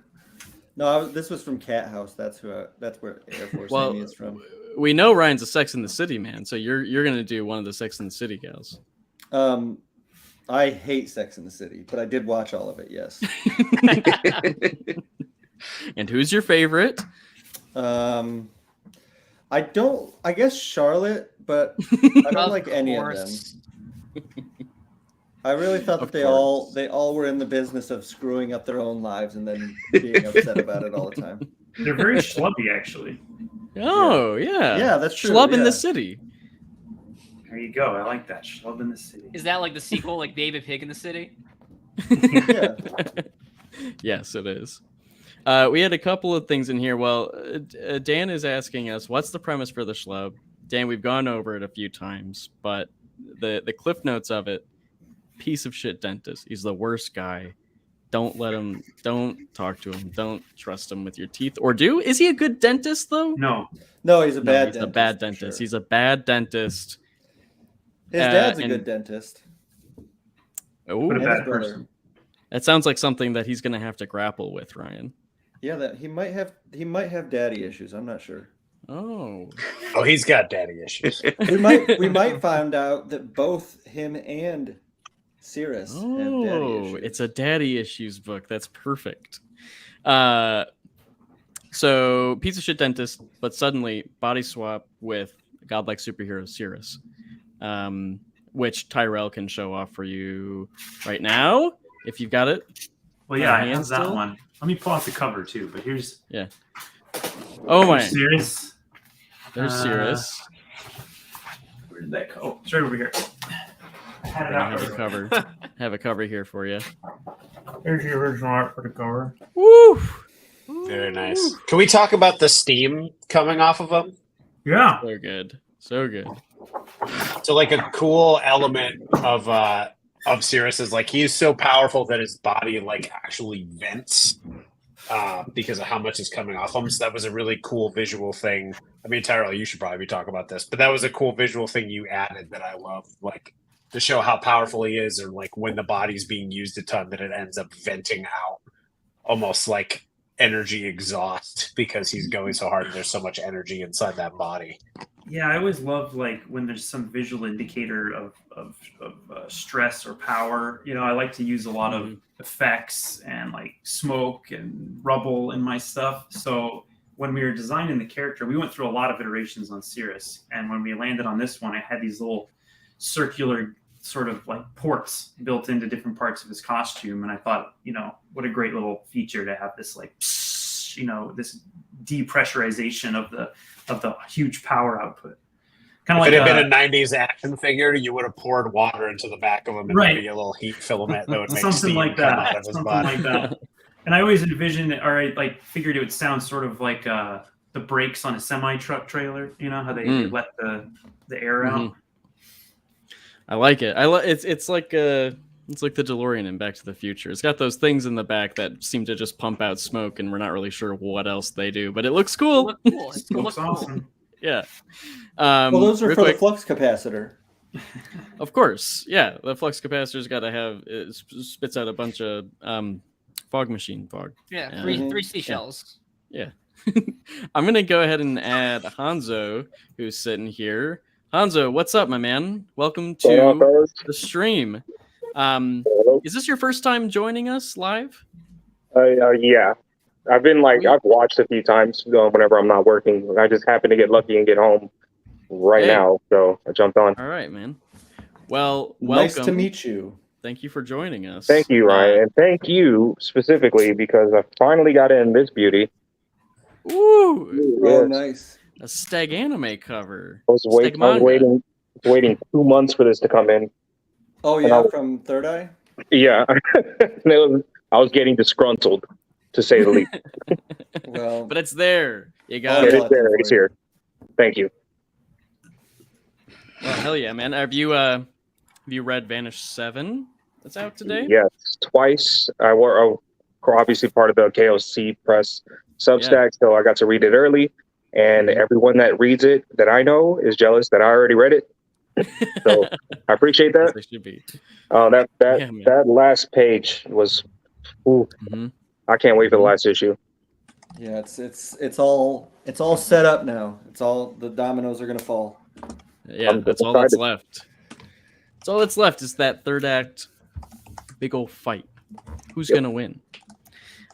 Speaker 3: No, this was from Cat House. That's where Air Force
Speaker 1: Well,
Speaker 3: Amy is from.
Speaker 1: we know Ryan's a Sex in the City man, so you're gonna do one of the Sex in the City gals.
Speaker 3: I hate Sex in the City, but I did watch all of it. Yes.
Speaker 1: And who's your favorite?
Speaker 3: I guess Charlotte, but I don't like any of them. I really thought that they all were in the business of screwing up their own lives and then being upset about it all the time.
Speaker 2: They're very schlubby, actually.
Speaker 1: Oh yeah,
Speaker 3: Yeah, that's true.
Speaker 1: Schlub in
Speaker 3: yeah.
Speaker 1: the City.
Speaker 2: There you go. I like that. Schlub in the City.
Speaker 10: Is that like the sequel, like Baby Pig in the City?
Speaker 3: Yeah.
Speaker 1: Yes, it is. We had a couple of things in here. Well, Dan is asking us, what's the premise for the SCHLUB? Dan, we've gone over it a few times, but the cliff notes of it, piece of shit dentist. He's the worst guy. Don't talk to him. Don't trust him with your teeth. Or do? Is he a good dentist, though?
Speaker 2: No,
Speaker 3: No, he's a bad
Speaker 1: he's
Speaker 3: dentist.
Speaker 1: a bad
Speaker 3: for
Speaker 1: dentist.
Speaker 3: sure.
Speaker 1: He's a bad dentist.
Speaker 3: His dad's a
Speaker 1: and-
Speaker 3: good dentist.
Speaker 1: Oh,
Speaker 2: but a
Speaker 3: And
Speaker 2: bad
Speaker 3: his brother.
Speaker 2: person.
Speaker 1: that sounds like something that he's going to have to grapple with, Ryan.
Speaker 3: Yeah, that he might have daddy issues. I'm not sure.
Speaker 1: Oh,
Speaker 5: Oh, he's got daddy issues.
Speaker 3: We might find out that both him and Cirrus have daddy
Speaker 1: oh,
Speaker 3: issues.
Speaker 1: it's a daddy issues book. That's perfect. So piece of shit dentist, but suddenly body swap with godlike superhero Cirrus, which Tyrell can show off for you right now if you've got it.
Speaker 2: Well, yeah, I
Speaker 1: Hand
Speaker 2: have that
Speaker 1: still?
Speaker 2: one. Let me pull out the cover too. But here's
Speaker 1: Oh my,
Speaker 2: Cirrus.
Speaker 1: there's Cirrus.
Speaker 2: Where did that go? Oh, it's right over here. I had it
Speaker 1: I
Speaker 2: out.
Speaker 1: have a cover. Have a cover here for you.
Speaker 2: Here's the original art for the cover.
Speaker 1: Woo!
Speaker 5: Very nice. Can we talk about the steam coming off of them?
Speaker 2: Yeah.
Speaker 1: So good. So good.
Speaker 5: So, like, a cool element of Cirrus is like he's so powerful that his body like actually vents because of how much is coming off them. So that was a really cool visual thing. I mean, Tyrell, you should probably talk about this, but that was a cool visual thing you added that I love, like to show how powerful he is, or like when the body's being used a ton, that it ends up venting out almost like energy exhaust because he's going so hard and there's so much energy inside that body.
Speaker 2: Yeah, I always love like when there's some visual indicator of stress or power. You know, I like to use a lot of effects and like smoke and rubble in my stuff. So when we were designing the character, we went through a lot of iterations on Cirrus, and when we landed on this one, I had these little circular sort of like ports built into different parts of his costume, and I thought, you know, what a great little feature to have this like, you know, this depressurization of the huge power output. Kind of
Speaker 5: if
Speaker 2: like
Speaker 5: it had been a 90s action figure, you would have poured water into the back of him and
Speaker 2: right.
Speaker 5: maybe a little heat filament that would make
Speaker 2: something
Speaker 5: steam
Speaker 2: like
Speaker 5: come
Speaker 2: that.
Speaker 5: out of his
Speaker 2: Something
Speaker 5: body.
Speaker 2: like that. And I always envisioned it, or I like figured it would sound sort of like the brakes on a semi truck trailer. You know how they let the air out.
Speaker 1: I like it. It's like the DeLorean in Back to the Future. It's got those things in the back that seem to just pump out smoke, and we're not really sure what else they do, but it looks cool.
Speaker 10: It looks
Speaker 2: awesome.
Speaker 1: Yeah.
Speaker 3: Well, those are
Speaker 1: real
Speaker 3: for
Speaker 1: quick,
Speaker 3: the flux capacitor.
Speaker 1: Of course. Yeah. The flux capacitor's got to have, it spits out a bunch of fog.
Speaker 10: Yeah. Three seashells.
Speaker 1: Yeah. I'm going to go ahead and add Hanzo, who's sitting here. Hanzo, what's up, my man? Welcome to the stream. Is this your first time joining us live?
Speaker 13: Yeah. I've watched a few times whenever I'm not working. I just happen to get lucky and get home now, so I jumped on.
Speaker 1: All right, man. Well, welcome.
Speaker 3: Nice to meet you.
Speaker 1: Thank you for joining us.
Speaker 13: Thank you, Ryan, and thank you specifically because I finally got in this beauty.
Speaker 1: Ooh,
Speaker 3: oh, nice.
Speaker 1: A Steg anime cover.
Speaker 13: I was waiting 2 months for this to come in.
Speaker 3: Oh yeah, from Third Eye.
Speaker 13: Yeah, I was getting disgruntled, to say the least.
Speaker 3: Well,
Speaker 1: but it's there. You got
Speaker 13: it. It's there. It's here. Thank you.
Speaker 1: Well, hell yeah, man. Have you read Vanish 7? That's out today.
Speaker 13: Yes, twice. I were obviously part of the KLC Press Substack, so I got to read it early. And everyone that reads it that I know is jealous that I already read it. So I appreciate that.
Speaker 1: They should be.
Speaker 13: That last page was. I can't wait for the last issue.
Speaker 3: Yeah, it's all set up now. It's all the dominoes are gonna fall.
Speaker 1: Yeah, that's all that's left. That's all that's left is that third act, big old fight. Who's gonna win?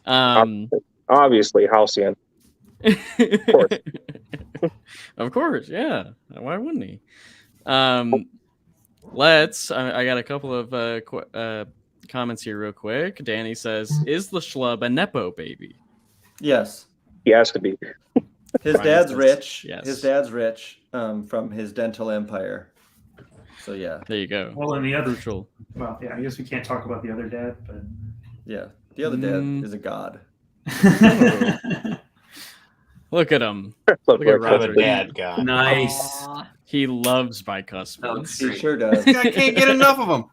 Speaker 13: Obviously, Halcyon. Of course.
Speaker 1: Of course, yeah. Why wouldn't he? I got a couple of comments here real quick. Danny says, "Is the SCHLUB a nepo baby?"
Speaker 3: Yes,
Speaker 13: he has to be.
Speaker 3: His dad's rich.
Speaker 1: Yes.
Speaker 3: His dad's rich from his dental empire. So yeah,
Speaker 1: there you go.
Speaker 2: Well, and the other,
Speaker 1: well,
Speaker 2: yeah, I guess we can't talk about the other dad, but
Speaker 3: yeah, the other dad is a god.
Speaker 1: Look at him. Look at Roger.
Speaker 5: Dad guy.
Speaker 2: Nice.
Speaker 10: Aww.
Speaker 1: He loves bicuspids.
Speaker 3: He sure does.
Speaker 11: I can't get enough of him.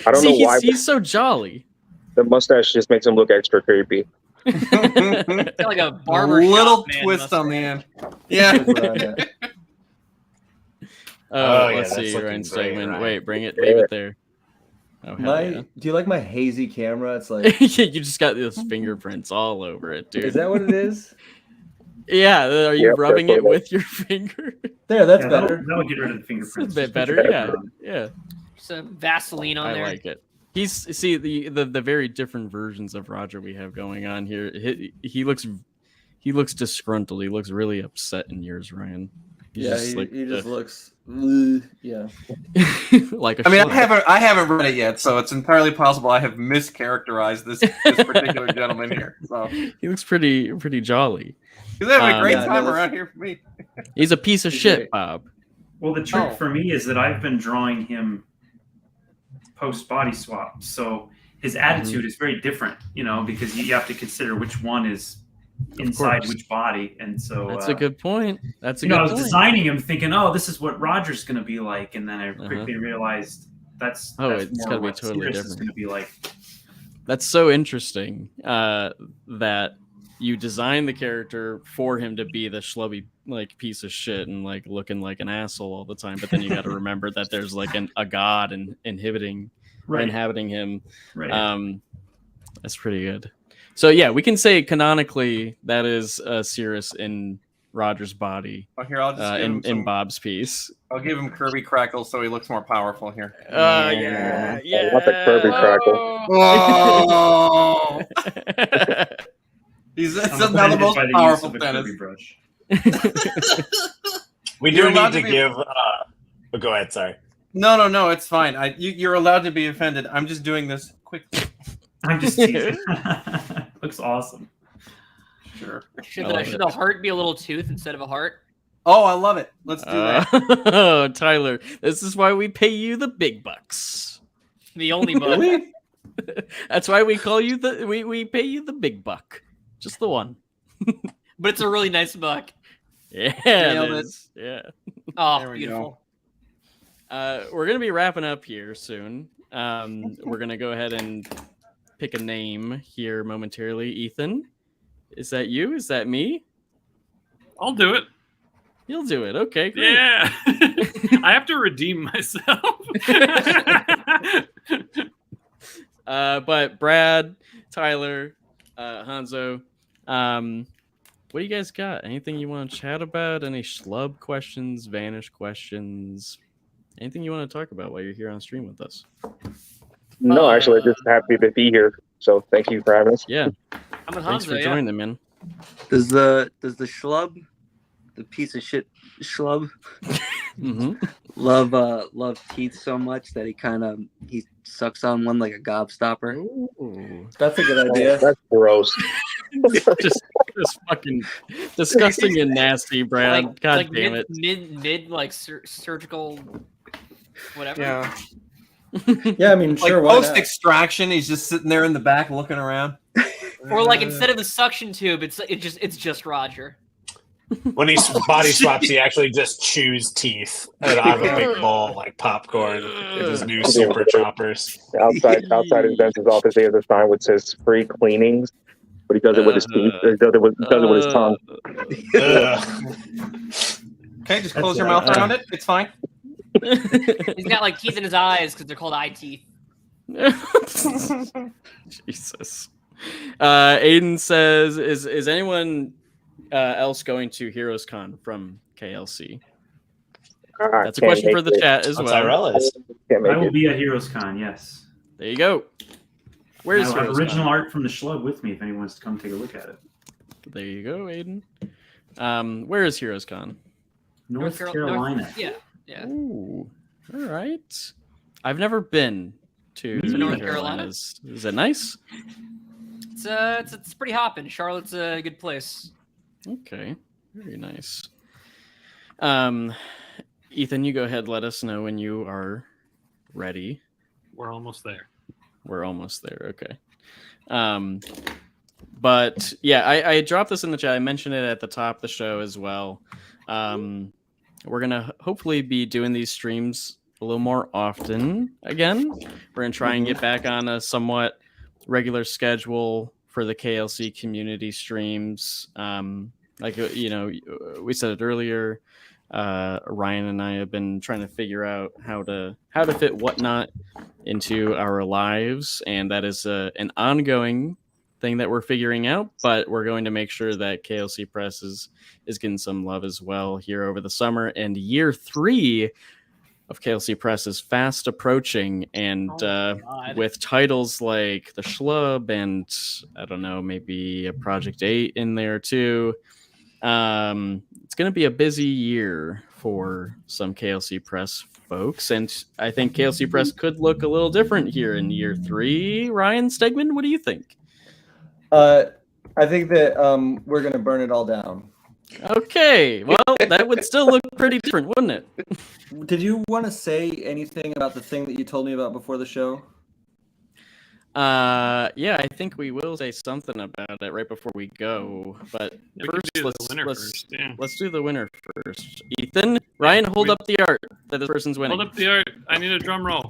Speaker 13: I don't know why.
Speaker 1: He's so jolly.
Speaker 13: The mustache just makes him look extra creepy.
Speaker 10: Like a barber
Speaker 11: little
Speaker 10: shop man
Speaker 11: twist on the
Speaker 10: mustache.
Speaker 11: end. Yeah.
Speaker 1: Let's
Speaker 5: that's
Speaker 1: see,
Speaker 5: looking
Speaker 1: Ryan
Speaker 5: great,
Speaker 1: Stegman.
Speaker 5: Ryan.
Speaker 1: Wait, bring it, leave it there. Oh, hell yeah.
Speaker 3: Do you like my hazy camera? It's like
Speaker 1: You just got those fingerprints all over it, dude.
Speaker 3: Is that what it is?
Speaker 1: Yeah, are you rubbing it with your finger?
Speaker 3: There, that's better.
Speaker 2: That'll get rid of the fingerprints.
Speaker 1: It's a bit better, yeah.
Speaker 10: Some Vaseline on
Speaker 1: I
Speaker 10: there.
Speaker 1: like it. The very different versions of Roger we have going on here. He looks disgruntled. He looks really upset in yours, Ryan.
Speaker 3: He just looks yeah.
Speaker 1: Like
Speaker 11: I mean, I haven't read it yet, so it's entirely possible I have mischaracterized this particular gentleman here. So
Speaker 1: he looks pretty jolly.
Speaker 11: He's having a great time around here for me.
Speaker 1: He's a piece of shit, Bob.
Speaker 2: Well, the trick for me is that I've been drawing him post body swap, so his attitude is very different, because you have to consider which one is inside which body, and so
Speaker 1: that's a good point. I
Speaker 2: was designing him thinking, this is what Roger's going to be like, and then I quickly realized that's
Speaker 1: it's
Speaker 2: more
Speaker 1: gotta be
Speaker 2: what
Speaker 1: totally
Speaker 2: Cirrus
Speaker 1: different.
Speaker 2: is going to be like.
Speaker 1: That's so interesting that you design the character for him to be the schlubby like piece of shit and like looking like an asshole all the time, but then you got to remember that there's like a god inhabiting him.
Speaker 2: Right.
Speaker 1: That's pretty good. So yeah, we can say canonically that is Cirrus in Roger's body.
Speaker 11: Oh, here, I'll just give him
Speaker 1: in Bob's piece.
Speaker 11: I'll give him Kirby Crackle so he looks more powerful here.
Speaker 1: Yeah.
Speaker 13: I want the Kirby Crackle.
Speaker 11: Oh! He's now the most powerful tennis.
Speaker 2: Brush.
Speaker 5: We do need to give. Go ahead. Sorry.
Speaker 11: No, it's fine. You're allowed to be offended. I'm just doing this quickly.
Speaker 2: I'm just teasing. Looks awesome.
Speaker 11: Sure.
Speaker 10: Should the heart be a little tooth instead of a heart?
Speaker 11: Oh, I love it. Let's do that.
Speaker 1: Oh, Tyler, this is why we pay you the big bucks.
Speaker 10: The only buck.
Speaker 1: That's why we call you we pay you the big buck. Just the one.
Speaker 10: But it's a really nice buck.
Speaker 1: Yeah,
Speaker 11: Nailed
Speaker 1: it
Speaker 11: it.
Speaker 1: is. Yeah.
Speaker 10: Oh, beautiful.
Speaker 1: We're gonna be wrapping up here soon. We're gonna go ahead and pick a name here momentarily. Ethan, is that you? Is that me?
Speaker 4: I'll do it.
Speaker 1: You'll do it. Okay, great.
Speaker 4: Yeah. I have to redeem myself.
Speaker 1: But Brad, Tyler, Hanzo, what do you guys got? Anything you want to chat about? Any schlub questions, vanish questions? Anything you want to talk about while you're here on stream with us?
Speaker 13: No, actually, I'm just happy to be here. So thank you for having us.
Speaker 1: Yeah.
Speaker 10: I'm with
Speaker 1: Thanks for joining, man.
Speaker 12: Does the SCHLUB, the piece of shit SCHLUB, love teeth so much that he sucks on one like a gobstopper?
Speaker 3: Ooh, that's a good idea.
Speaker 13: That's gross.
Speaker 1: just fucking disgusting and nasty, Brad. God damn it.
Speaker 10: Mid like surgical whatever.
Speaker 11: Yeah.
Speaker 3: Yeah, I mean, sure.
Speaker 11: Like post extraction, he's just sitting there in the back looking around.
Speaker 10: Or like instead of the suction tube, it's just Roger.
Speaker 5: When he body swaps, he actually just chews teeth out of a big bowl like popcorn with his new super choppers.
Speaker 13: Outside his dentist's office, he has a sign which says "free cleanings," but he does it with his teeth. He does it with his tongue.
Speaker 11: Okay, just close your mouth around it. It's fine.
Speaker 10: He's got like teeth in his eyes because they're called eye teeth.
Speaker 1: Jesus. Aiden says, "Is anyone else going to Heroes Con from KLC?" That's a question for the chat as well.
Speaker 5: TYRELL is.
Speaker 2: I will be at Heroes Con. Yes.
Speaker 1: There you go. Where's
Speaker 2: I have
Speaker 1: Heroes
Speaker 2: original
Speaker 1: Con?
Speaker 2: art from the SCHLUB with me if anyone wants to come take a look at it.
Speaker 1: There you go, Aiden. Where is Heroes Con?
Speaker 2: North Carolina.
Speaker 10: Yeah.
Speaker 1: Ooh, all right. I've never been to
Speaker 10: North
Speaker 1: Carolina. Is it nice?
Speaker 10: It's pretty hopping. Charlotte's a good place.
Speaker 1: Okay, very nice. Ethan, you go ahead. Let us know when you are ready.
Speaker 4: We're almost there.
Speaker 1: We're almost there. Okay. But yeah, I dropped this in the chat. I mentioned it at the top of the show as well. We're gonna hopefully be doing these streams a little more often again. We're gonna try and get back on a somewhat regular schedule for the KLC community streams. Like we said it earlier. Ryan and I have been trying to figure out how to fit whatnot into our lives, and that is an ongoing thing that we're figuring out. But we're going to make sure that KLC Press is getting some love as well here over the summer. And year 3 of KLC Press is fast approaching, and with titles like the SCHLUB and I don't know, maybe a Project 8 in there too. It's going to be a busy year for some KLC Press folks, and I think KLC Press could look a little different here in year 3. Ryan Stegman, what do you think?
Speaker 3: I think that we're going to burn it all down.
Speaker 1: Okay, well, that would still look pretty different, wouldn't it?
Speaker 3: Did you want to say anything about the thing that you told me about before the show?
Speaker 1: Yeah, I think we will say something about it right before we go. But first, let's do the winner first. Ethan, Ryan, hold up the art that this person's winning.
Speaker 4: Hold up the art. I need a drum roll.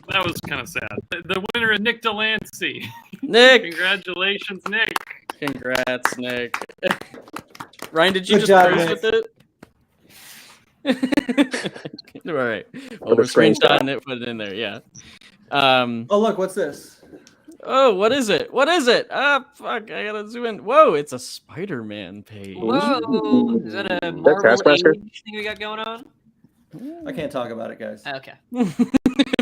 Speaker 4: That was kind of sad. the winner is Nick Delancey.
Speaker 1: Nick,
Speaker 4: Congratulations, Nick.
Speaker 1: congrats, Nick. Ryan, did you
Speaker 3: Good
Speaker 1: just
Speaker 3: job,
Speaker 1: cruise
Speaker 3: Nick.
Speaker 1: with it? All right. Well,
Speaker 13: With
Speaker 1: we're
Speaker 13: a screenshot.
Speaker 1: screenshotting it, put it in there. Yeah.
Speaker 3: Oh, look, what's this?
Speaker 1: Oh, what is it? What is it? Ah, fuck! I gotta zoom in. Whoa, it's a Spider-Man page.
Speaker 10: Whoa! Is that a
Speaker 13: That
Speaker 10: Marvel
Speaker 13: Taskmaster?
Speaker 10: age thing we got going on?
Speaker 3: I can't talk about it, guys.
Speaker 10: Okay.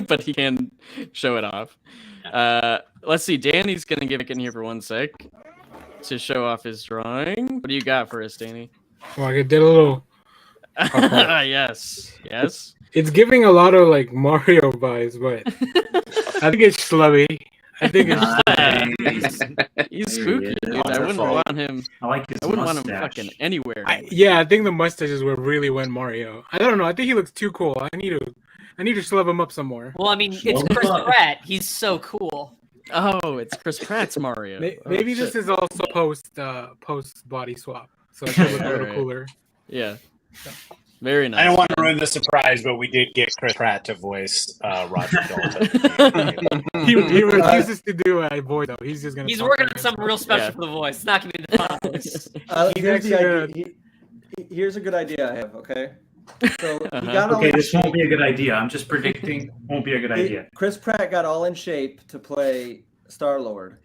Speaker 1: But he can show it off. Let's see. Danny's gonna give it in here for 1 sec to show off his drawing. What do you got for us, Danny?
Speaker 6: Well, I did a little.
Speaker 1: Yes. Yes.
Speaker 6: It's giving a lot of like Mario vibes, but I think it's Schlubby. I think it's
Speaker 1: He's spooky, dude. I wouldn't want him.
Speaker 2: I like his
Speaker 1: I wouldn't want him
Speaker 2: mustache.
Speaker 1: fucking anywhere.
Speaker 6: Yeah, I think the mustaches were really went Mario. I don't know. I think he looks too cool. I need to slub him up some more.
Speaker 10: Well, I mean, it's Chris Pratt. He's so cool.
Speaker 1: Oh, it's Chris Pratt's Mario.
Speaker 6: Maybe this is also post body swap, so it should look a little
Speaker 1: Alright.
Speaker 6: cooler.
Speaker 1: Yeah. Very nice.
Speaker 5: I don't want to ruin the surprise, but we did get Chris Pratt to voice Roger Dalton.
Speaker 6: He refuses to do a voice though. He's just gonna.
Speaker 10: He's
Speaker 6: talk
Speaker 10: working
Speaker 6: like
Speaker 10: on
Speaker 6: this.
Speaker 10: something real special for the voice. It's not gonna be the fun voice.
Speaker 3: Here's, the
Speaker 6: actually
Speaker 3: idea. Here's a good idea I have. Okay. So he
Speaker 1: Uh-huh.
Speaker 3: got all
Speaker 2: Okay,
Speaker 3: in
Speaker 2: this won't
Speaker 3: shape.
Speaker 2: be a good idea. I'm just predicting won't be a good idea.
Speaker 3: Chris Pratt got all in shape to play Star-Lord.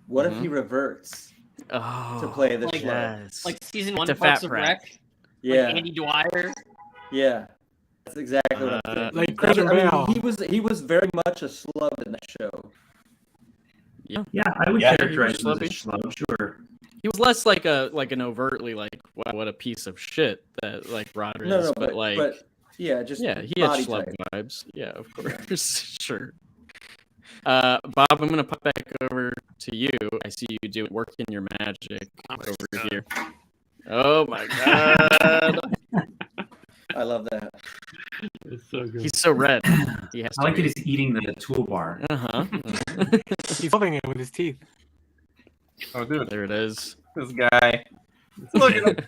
Speaker 3: What if he reverts
Speaker 1: Oh,
Speaker 3: to play the
Speaker 10: like,
Speaker 3: Schlub?
Speaker 1: yes.
Speaker 10: Like season 1
Speaker 1: It's a
Speaker 10: Parks
Speaker 1: fat
Speaker 10: of
Speaker 1: Pratt.
Speaker 10: Rec.
Speaker 3: Yeah,
Speaker 10: Like Andy Dwyer.
Speaker 3: yeah. That's exactly what I'm thinking.
Speaker 6: Like Christian
Speaker 3: I mean,
Speaker 6: Bale.
Speaker 3: he was very much a schlub in that show.
Speaker 1: Yeah.
Speaker 2: Yeah, I would
Speaker 5: Yeah.
Speaker 2: characterize him as a
Speaker 1: Schlubby.
Speaker 2: schlub, sure.
Speaker 1: He was less like an overtly like wow, what a piece of shit that like Roger is, but
Speaker 3: yeah, just
Speaker 1: yeah, he had
Speaker 3: body
Speaker 1: schlub
Speaker 3: type.
Speaker 1: vibes. Yeah, of course. Sure. Bob, I'm gonna pop back over to you. I see you doing working your magic over here. Oh my god.
Speaker 3: I love that.
Speaker 4: It's so good.
Speaker 1: He's so red. He has
Speaker 2: I like
Speaker 1: to
Speaker 2: that he's eating the toolbar.
Speaker 1: Uh-huh.
Speaker 6: He's holding it with his teeth.
Speaker 11: Oh, dude,
Speaker 1: There it is.
Speaker 11: this guy. Look at him.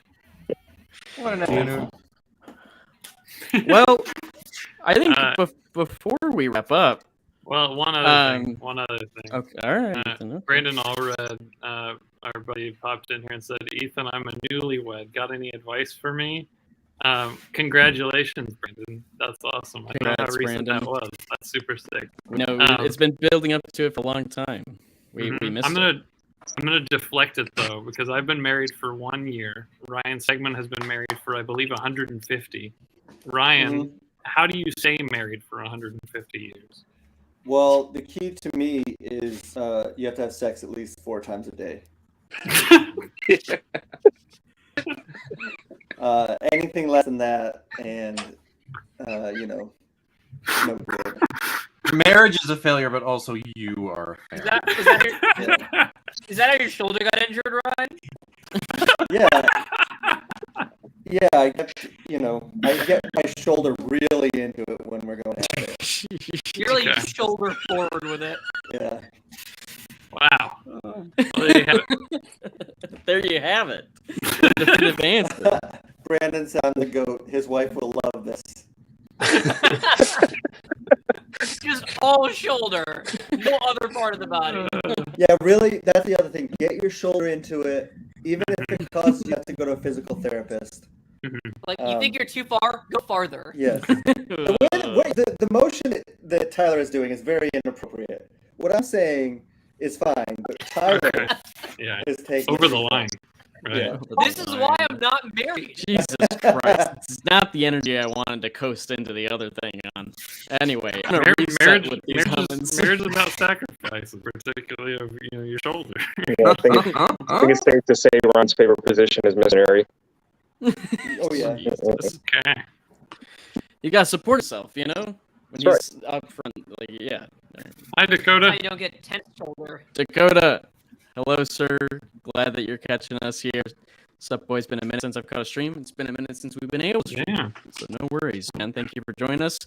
Speaker 11: What an afternoon.
Speaker 1: Well, I think
Speaker 4: Uh,
Speaker 1: before we wrap up.
Speaker 4: Well, one other thing.
Speaker 1: Okay, all right.
Speaker 4: Brandon Allred, our buddy, popped in here and said, "Ethan, I'm a newlywed. Got any advice for me?" Congratulations, Brandon. That's awesome. I don't know how
Speaker 1: Congrats,
Speaker 4: recent that
Speaker 1: Brandon.
Speaker 4: was. That's super sick.
Speaker 1: No, it's been building up to it for a long time. We missed it.
Speaker 4: I'm gonna deflect it though, because I've been married for 1 year. Ryan Stegman has been married for, I believe, 150. Ryan, how do you stay married for 150 years?
Speaker 3: Well, the key to me is you have to have sex at least 4 times a day. Anything less than that, and no good.
Speaker 11: Marriage is a failure, but also you are a
Speaker 10: Is
Speaker 11: failure.
Speaker 10: is that how your shoulder got injured, Ryan?
Speaker 3: Yeah, I get my shoulder really into it when we're going at it.
Speaker 10: You really shoulder forward with it.
Speaker 3: Yeah.
Speaker 4: Wow. Well, there you have it.
Speaker 1: There you have it. Definitive answer.
Speaker 3: Brandon sounds the goat. His wife will love this.
Speaker 10: Just all shoulder, no other part of the body.
Speaker 3: Yeah, really, that's the other thing. Get your shoulder into it, even if it causes you have to go to a physical therapist.
Speaker 10: Like, you think you're too far? Go farther.
Speaker 3: Yes. The motion that Tyler is doing is very inappropriate. What I'm saying is fine, but Tyler
Speaker 4: Yeah,
Speaker 3: is taking
Speaker 4: over the line. Right.
Speaker 3: Yeah.
Speaker 10: This is why I'm not married.
Speaker 1: Jesus Christ. It's not the energy I wanted to coast into the other thing on. Anyway, I'm gonna reset with these comments.
Speaker 4: Marriage is about sacrifices, particularly of your shoulder.
Speaker 13: Yeah, I think it's safe to say Ron's favorite position is missionary.
Speaker 3: Oh yeah.
Speaker 4: Okay.
Speaker 1: You gotta support yourself, you know? When
Speaker 13: That's
Speaker 1: he's up front, like, yeah.
Speaker 4: Hi, Dakota.
Speaker 10: Now you don't get tense shoulder.
Speaker 1: Dakota, hello, sir. Glad that you're catching us here. What's up, boys? Been a minute since I've caught a stream. It's been a minute since we've been able to stream.
Speaker 4: Yeah.
Speaker 1: So no worries, man. Thank you for joining us.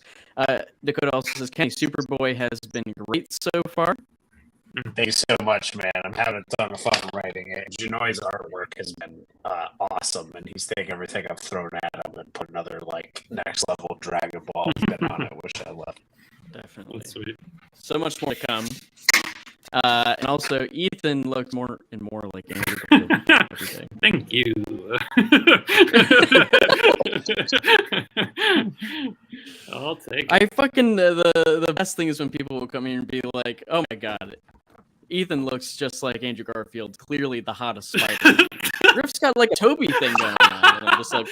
Speaker 1: Dakota also says, Kenny, Superboy has been great so far.
Speaker 5: Thank you so much, man. I'm having a ton of fun writing it. Janoy's artwork has been awesome, and he's taken everything I've thrown at him and put another next level Dragon Ball spin on it, which I love.
Speaker 1: Definitely.
Speaker 4: That's sweet.
Speaker 1: So much more to come. And also, Ethan looked more and more like Andrew Garfield every day.
Speaker 4: Thank you. I'll take it.
Speaker 1: I fucking the best thing is when people will come here and be like, "Oh my god, Ethan looks just like Andrew Garfield. Clearly the hottest Spider." Griff's got like a Toby thing going on, and I'm just like,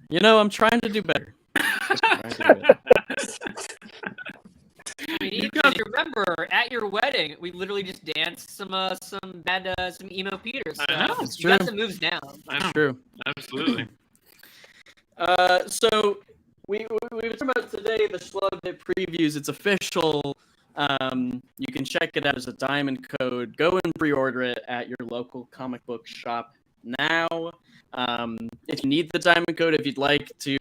Speaker 1: you know, I'm trying to do better.
Speaker 10: You guys remember at your wedding, we literally just danced some emo Peters.
Speaker 1: I know, it's
Speaker 10: you got
Speaker 1: true.
Speaker 10: some moves down.
Speaker 1: It's true.
Speaker 4: Absolutely.
Speaker 1: So we were talking about today the Schlub Hit previews. It's official. You can check it out as a diamond code. Go and pre-order it at your local comic book shop now. If you need the diamond code, if you'd like to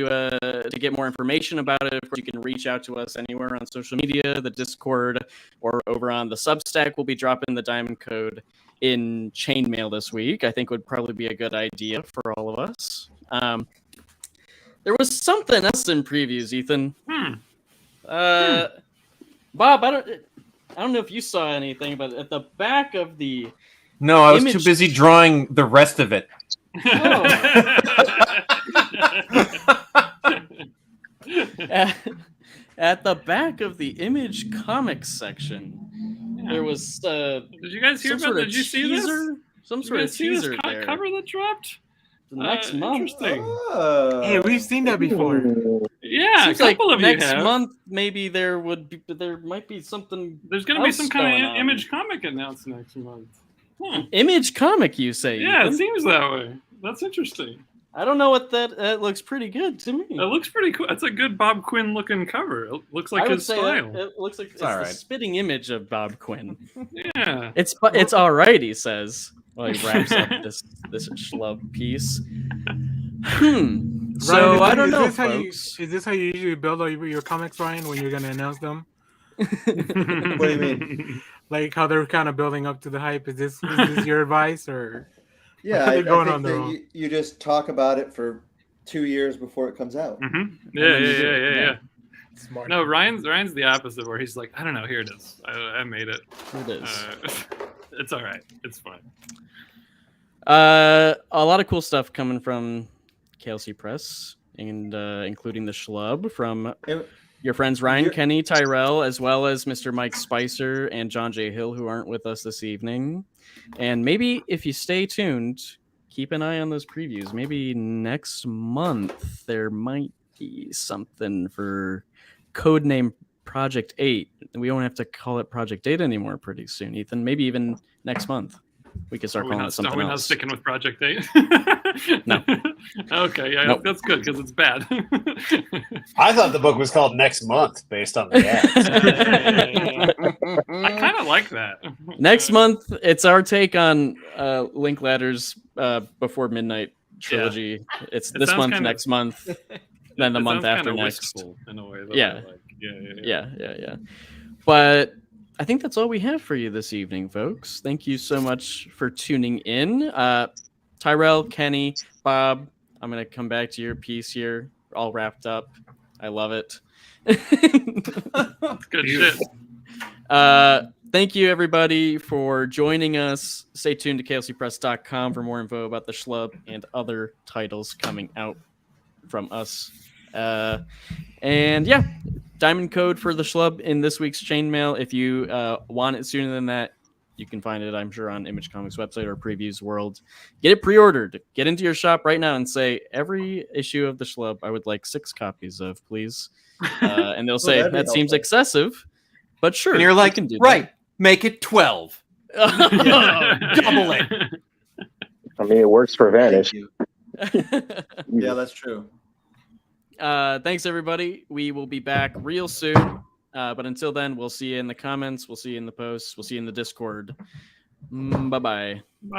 Speaker 1: get more information about it, of course, you can reach out to us anywhere on social media, the Discord, or over on the Substack. We'll be dropping the diamond code in chainmail this week. I think would probably be a good idea for all of us. There was something else in previews, Ethan. Bob, I don't know if you saw anything, but at the back of the
Speaker 11: No, I was too busy drawing the rest of it.
Speaker 1: At the back of the Image Comics section, there was.
Speaker 4: Did you guys hear about? Did you see this?
Speaker 1: Some sort of teaser there.
Speaker 4: Cover that dropped
Speaker 1: next month.
Speaker 4: Interesting.
Speaker 6: Hey, we've seen that before.
Speaker 4: Yeah,
Speaker 1: Seems
Speaker 4: a couple
Speaker 1: like
Speaker 4: of
Speaker 1: next
Speaker 4: you have.
Speaker 1: month maybe there might be something.
Speaker 4: There's going to be some kind of
Speaker 1: on.
Speaker 4: Image comic announced next month.
Speaker 1: Image comic, you say?
Speaker 4: Yeah,
Speaker 1: Ethan?
Speaker 4: it seems that way. That's interesting.
Speaker 1: I don't know what that looks pretty good to me.
Speaker 4: It looks pretty cool. It's a good Bob Quinn looking cover. It looks like
Speaker 1: I would
Speaker 4: his
Speaker 1: say
Speaker 4: style.
Speaker 1: it looks like it's
Speaker 11: all
Speaker 1: the
Speaker 11: right.
Speaker 1: spitting image of Bob Quinn.
Speaker 4: Yeah,
Speaker 1: it's all right, he says while he wraps up this schlub piece. So
Speaker 6: Ryan,
Speaker 1: I don't
Speaker 6: is
Speaker 1: know,
Speaker 6: this how
Speaker 1: folks.
Speaker 6: is this how you usually build all your comics, Ryan, when you're going to announce them?
Speaker 3: What do you mean?
Speaker 6: Like how they're kind of building up to the hype. Is this your advice, or
Speaker 3: Yeah,
Speaker 6: are
Speaker 3: I
Speaker 6: they going on
Speaker 3: think
Speaker 6: their
Speaker 3: that
Speaker 6: own?
Speaker 3: you just talk about it for 2 years before it comes out.
Speaker 4: Yeah.
Speaker 6: Smart.
Speaker 4: No, Ryan's the opposite, where he's like, I don't know, here it is. I made it.
Speaker 1: It is.
Speaker 4: It's all right. It's fine.
Speaker 1: A lot of cool stuff coming from KLC Press, and including the Schlub from your friends Ryan, Kenny, Tyrell, as well as Mr. Mike Spicer and John J. Hill, who aren't with us this evening. And maybe if you stay tuned, keep an eye on those previews. Maybe next month there might be something for codename Project 8. We won't have to call it Project 8 anymore pretty soon, Ethan. Maybe even next month we can start calling it something
Speaker 4: Are we not
Speaker 1: else.
Speaker 4: sticking with Project 8?
Speaker 1: No.
Speaker 4: Okay, yeah,
Speaker 1: Nope.
Speaker 4: that's good because it's bad.
Speaker 5: I thought the book was called Next Month based on the ads.
Speaker 4: I kind of like that.
Speaker 1: Next month, it's our take on Linklatter's Before Midnight trilogy. It's
Speaker 4: It
Speaker 1: this
Speaker 4: sounds
Speaker 1: month,
Speaker 4: kinda-
Speaker 1: next month, then the
Speaker 4: It
Speaker 1: month
Speaker 4: sounds
Speaker 1: after
Speaker 4: kinda
Speaker 1: next.
Speaker 4: wistful in a way. That
Speaker 1: Yeah.
Speaker 4: I like. Yeah.
Speaker 1: But I think that's all we have for you this evening, folks. Thank you so much for tuning in. Tyrell, Kenny, Bob, I'm going to come back to your piece here, all wrapped up. I love it.
Speaker 4: Good shit.
Speaker 1: Thank you, everybody, for joining us. Stay tuned to klcpress.com for more info about the Schlub and other titles coming out from us. And yeah, diamond code for the Schlub in this week's chainmail. If you want it sooner than that, you can find it, I'm sure, on Image Comics website or Previews World. Get it pre-ordered. Get into your shop right now and say, every issue of the Schlub I would like 6 copies of, please. And they'll say, that seems excessive, but sure.
Speaker 11: And you're like,
Speaker 1: can do
Speaker 11: right, make it 12. Double it.
Speaker 13: I mean, it works for Vanish.
Speaker 3: Yeah, that's true.
Speaker 1: Thanks, everybody. We will be back real soon. But until then, we'll see you in the comments. We'll see you in the posts. We'll see you in the Discord. Bye-bye.
Speaker 4: Bye.